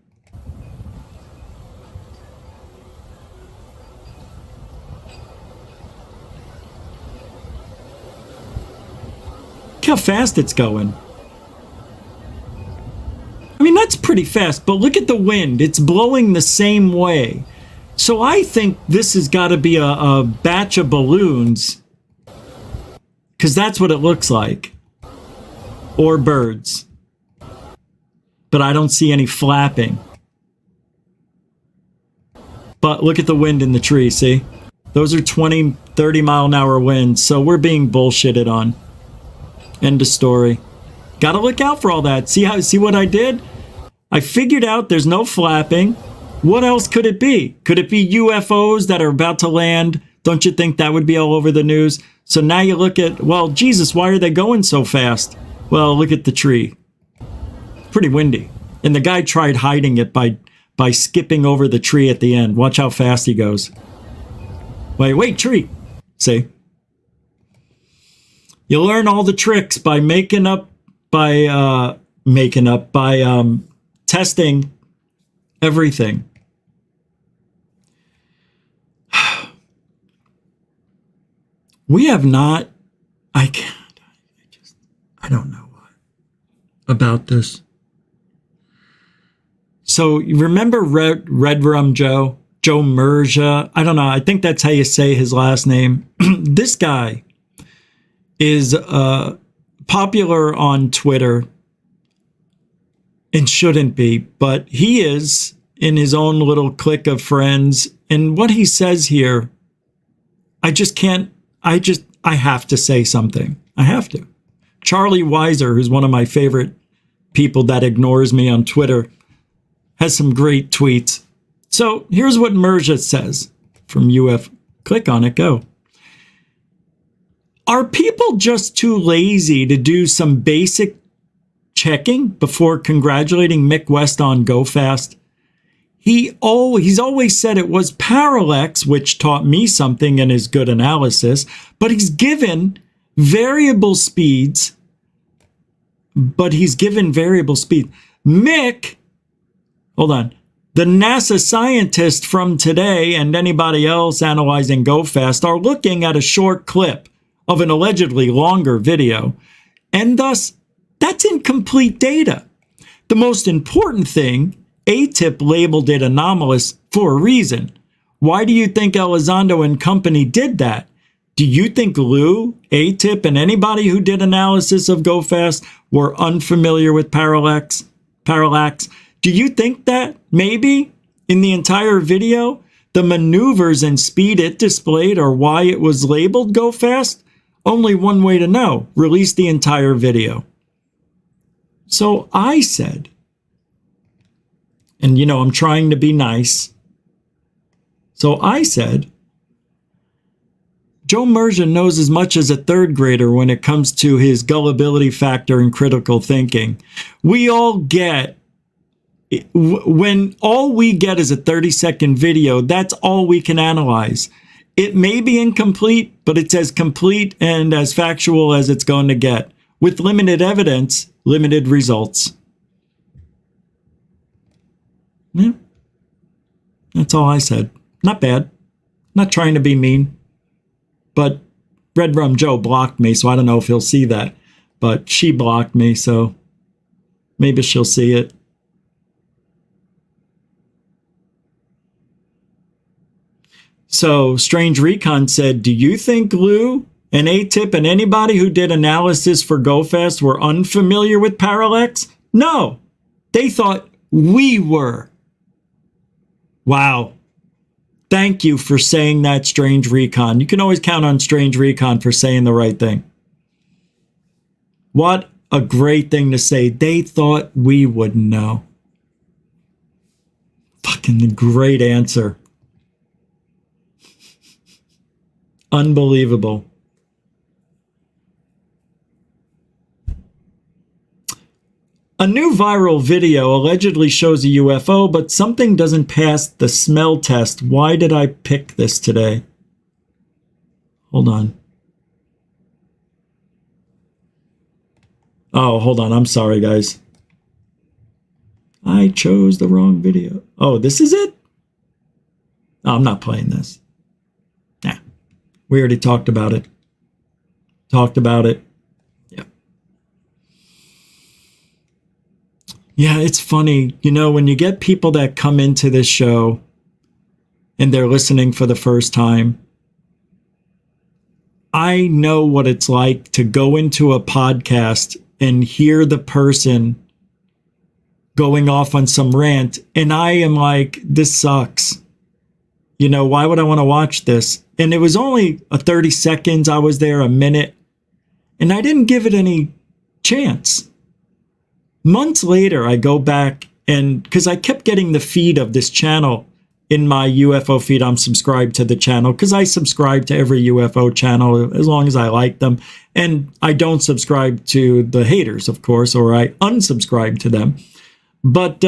Look how fast it's going. I mean, that's pretty fast, but look at the wind. It's blowing the same way. So I think this has got to be a batch of balloons, because that's what it looks like. Or birds. But I don't see any flapping. But look at the wind in the tree, see? Those are 20, 30 mile an hour winds, so we're being bullshitted on. End of story. Gotta look out for all that. See what I did? I figured out there's no flapping. What else could it be? Could it be UFOs that are about to land? Don't you think that would be all over the news? So now you look at, well, Jesus, why are they going so fast? Well, look at the tree. Pretty windy. And the guy tried hiding it by skipping over the tree at the end. Watch how fast he goes. Wait, tree. See? You learn all the tricks by testing everything. We have not, I don't know what about this. So you remember Red Rum Joe Merja? I don't know. I think that's how you say his last name. This guy is popular on Twitter and shouldn't be, but he is in his own little clique of friends. And what he says here, I have to say something. I have to. Charlie Weiser, who's one of my favorite people that ignores me on Twitter, has some great tweets. So here's what Merja says from UF. Click on it, go. Are people just too lazy to do some basic checking before congratulating Mick West on Go Fast? He's always said it was parallax, which taught me something in his good analysis, but he's given variable speeds. Mick, hold on. The NASA scientist from today and anybody else analyzing Go Fast are looking at a short clip of an allegedly longer video, and thus that's incomplete data. The most important thing, ATIP labeled it anomalous for a reason. Why do you think Elizondo and company did that? Do you think Lou, A-Tip, and anybody who did analysis of Go Fast were unfamiliar with parallax? Do you think that maybe in the entire video, the maneuvers and speed it displayed are why it was labeled Go Fast? Only one way to know. Release the entire video. So I said, and I'm trying to be nice. So I said, Joe Mergen knows as much as a third grader when it comes to his gullibility factor and critical thinking. We all get, when all we get is a 30-second video, that's all we can analyze. It may be incomplete, but it's as complete and as factual as it's going to get. With limited evidence, limited results. Yeah. That's all I said. Not bad. Not trying to be mean. But Red Rum Joe blocked me, so I don't know if he'll see that. But she blocked me, so maybe she'll see it. So Strange Recon said, do you think Lou and A-Tip and anybody who did analysis for GoFast were unfamiliar with parallax? No, they thought we were. Wow. Thank you for saying that, Strange Recon. You can always count on Strange Recon for saying the right thing. What a great thing to say. They thought we wouldn't know. Fucking great answer. Unbelievable. A new viral video allegedly shows a UFO, but something doesn't pass the smell test. Why did I pick this today? Hold on. Oh, hold on. I'm sorry, guys. I chose the wrong video. Oh, this is it? Oh, I'm not playing this. Nah. We already talked about it. Yeah, it's funny. When you get people that come into this show and they're listening for the first time, I know what it's like to go into a podcast and hear the person going off on some rant, and I am like, this sucks. Why would I want to watch this? And it was only a 30 seconds. I was there a minute, and I didn't give it any chance. Months later, I go back, and because I kept getting the feed of this channel in my UFO feed, I'm subscribed to the channel because I subscribe to every UFO channel as long as I like them. And I don't subscribe to the haters, of course, or I unsubscribe to them. But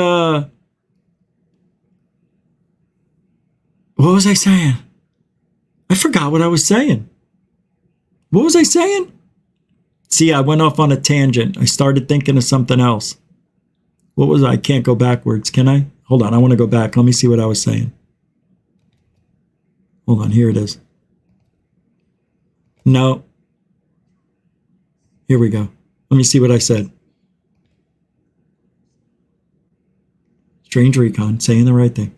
what was I saying? I forgot what I was saying. What was I saying? See, I went off on a tangent. I started thinking of something else. What was I? Can't go backwards, can I? Hold on, I want to go back. Let me see what I was saying. Hold on, here it is. No. Here we go. Let me see what I said. Strange Recon, saying the right thing.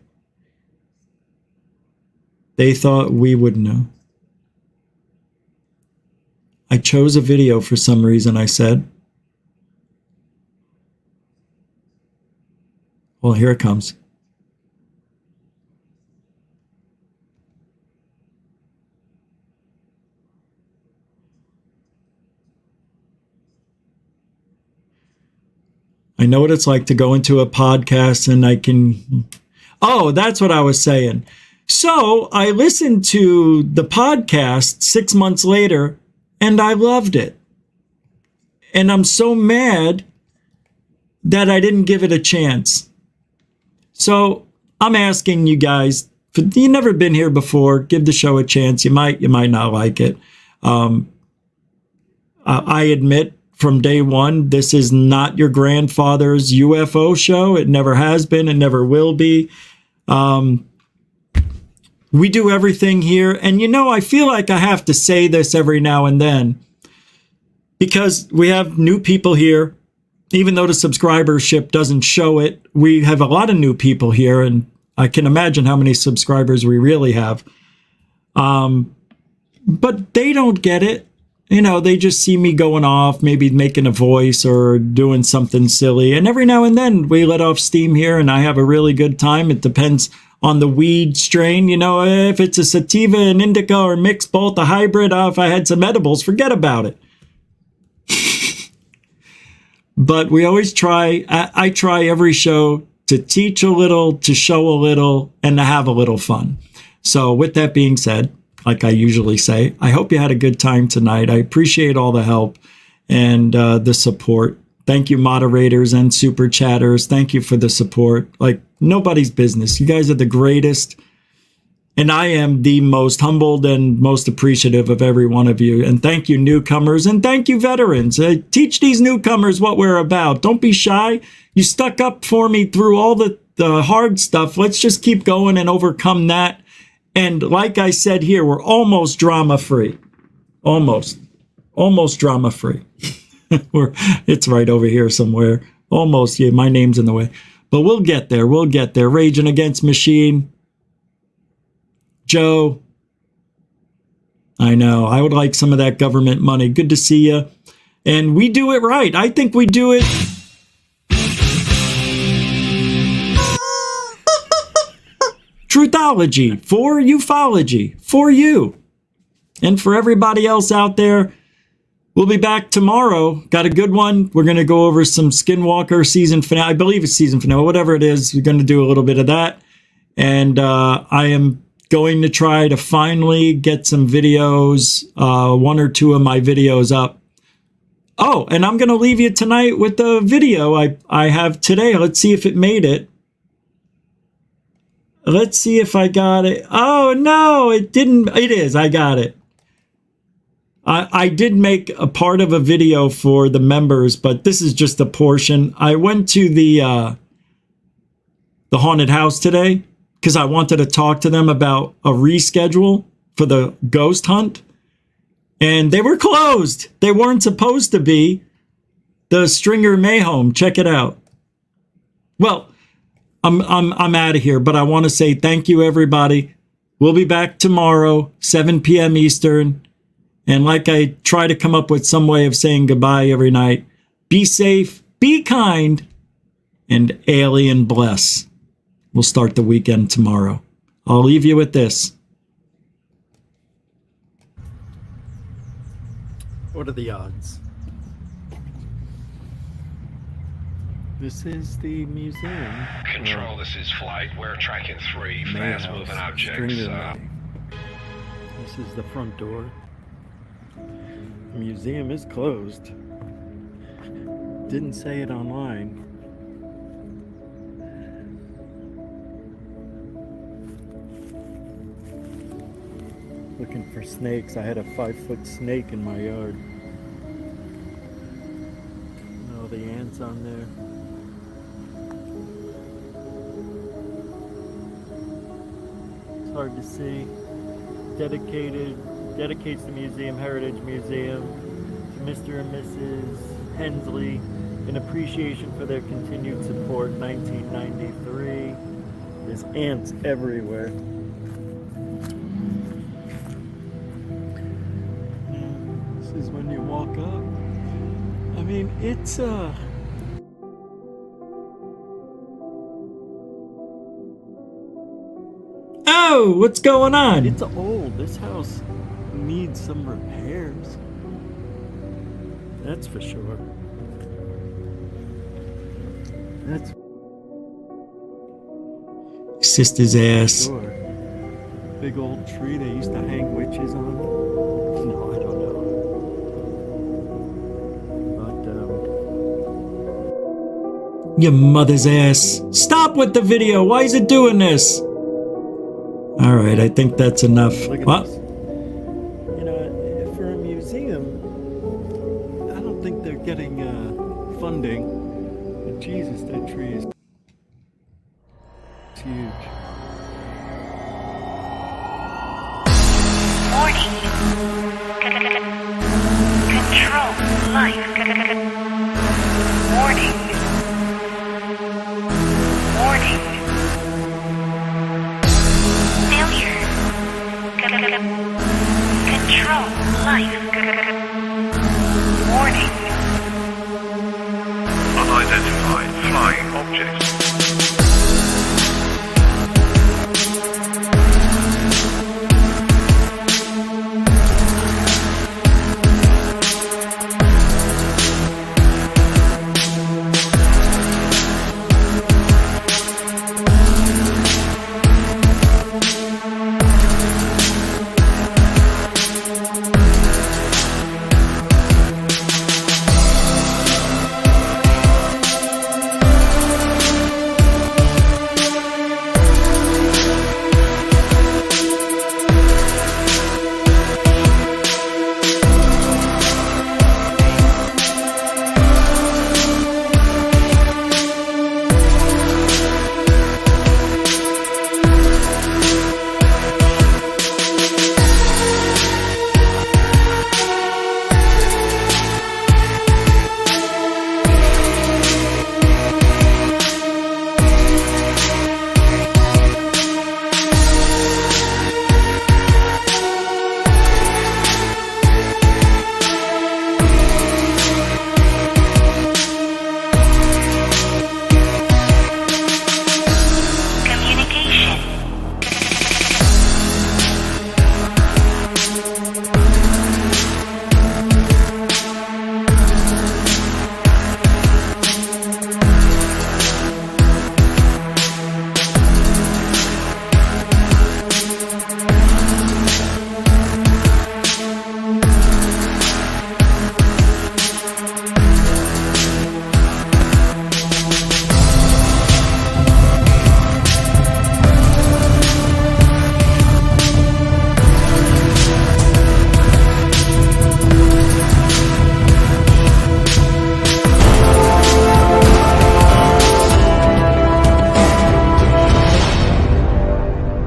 They thought we would know. I chose a video for some reason, I said. Well, here it comes. I know what it's like to go into a podcast and I can... Oh, that's what I was saying. So I listened to the podcast 6 months later, and I loved it. And I'm so mad that I didn't give it a chance. So I'm asking you guys, if you've never been here before, give the show a chance. You might not like it. I admit from day one, this is not your grandfather's UFO show. It never has been. It never will be. We do everything here. And I feel like I have to say this every now and then because we have new people here. Even though the subscribership doesn't show it, we have a lot of new people here, and I can imagine how many subscribers we really have. But they don't get it. You know, they just see me going off, maybe making a voice or doing something silly. And every now and then we let off steam here and I have a really good time. It depends on the weed strain. You know, if it's a sativa and indica or mixed both, a hybrid, if I had some edibles, forget about it. But we always try, I try every show to teach a little, to show a little, and to have a little fun. So with that being said, like I usually say, I hope you had a good time tonight. I appreciate all the help and the support. Thank you, moderators and super chatters. Thank you for the support. Like, nobody's business. You guys are the greatest. And I am the most humbled and most appreciative of every one of you. And thank you, newcomers. And thank you, veterans. Teach these newcomers what we're about. Don't be shy. You stuck up for me through all the hard stuff. Let's just keep going and overcome that. And like I said here, we're almost drama-free. Almost drama-free. It's right over here somewhere. Almost. Yeah, my name's in the way. But we'll get there. We'll get there. Raging Against Machine. Joe. I know. I would like some of that government money. Good to see you. And we do it right. I think we do it. Truthology for ufology for you and for everybody else out there. We'll be back tomorrow. Got a good one. We're going to go over some Skinwalker season finale. I believe it's season finale, whatever it is. We're going to do a little bit of that. And I am going to try to finally get some videos, one or two of my videos up. Oh, and I'm going to leave you tonight with the video I have today. Let's see if it made it. Let's see if I got it. Oh, no, it didn't. It is. I got it. I did make a part of a video for the members, but this is just a portion. I went to the haunted house today because I wanted to talk to them about a reschedule for the ghost hunt. And they were closed. They weren't supposed to be. The Stringer Mayhome. Check it out. Well, I'm out of here, but I want to say thank you, everybody. We'll be back tomorrow, 7 p.m. Eastern. And like I try to come up with some way of saying goodbye every night, be safe, be kind, and alien bless. We'll start the weekend tomorrow. I'll leave you with this. What are the odds? This is the museum. Control, this is Flight. We're tracking 3 fast-moving objects. This is the front door. The museum is closed. Didn't say it online. Looking for snakes. I had a 5-foot snake in my yard. Oh, the ants on there. It's hard to see. Dedicates the museum, Heritage Museum, to Mr. and Mrs. Hensley in appreciation for their continued support. 1993. There's ants everywhere. This is when you walk up. I mean, it's Oh, what's going on? It's old. This house needs some repairs. That's for sure. That's sister's ass. Sure. Big old tree they used to hang witches on. No, I don't know. But Your mother's ass. Stop with the video. Why is it doing this? All right, I think that's enough. Look at What? this. You know, for a museum, I don't think they're getting funding. But Jesus, that tree is huge. Warning. Control life. Warning. Warning. Failure. Control life. Warning. Unidentified flying object.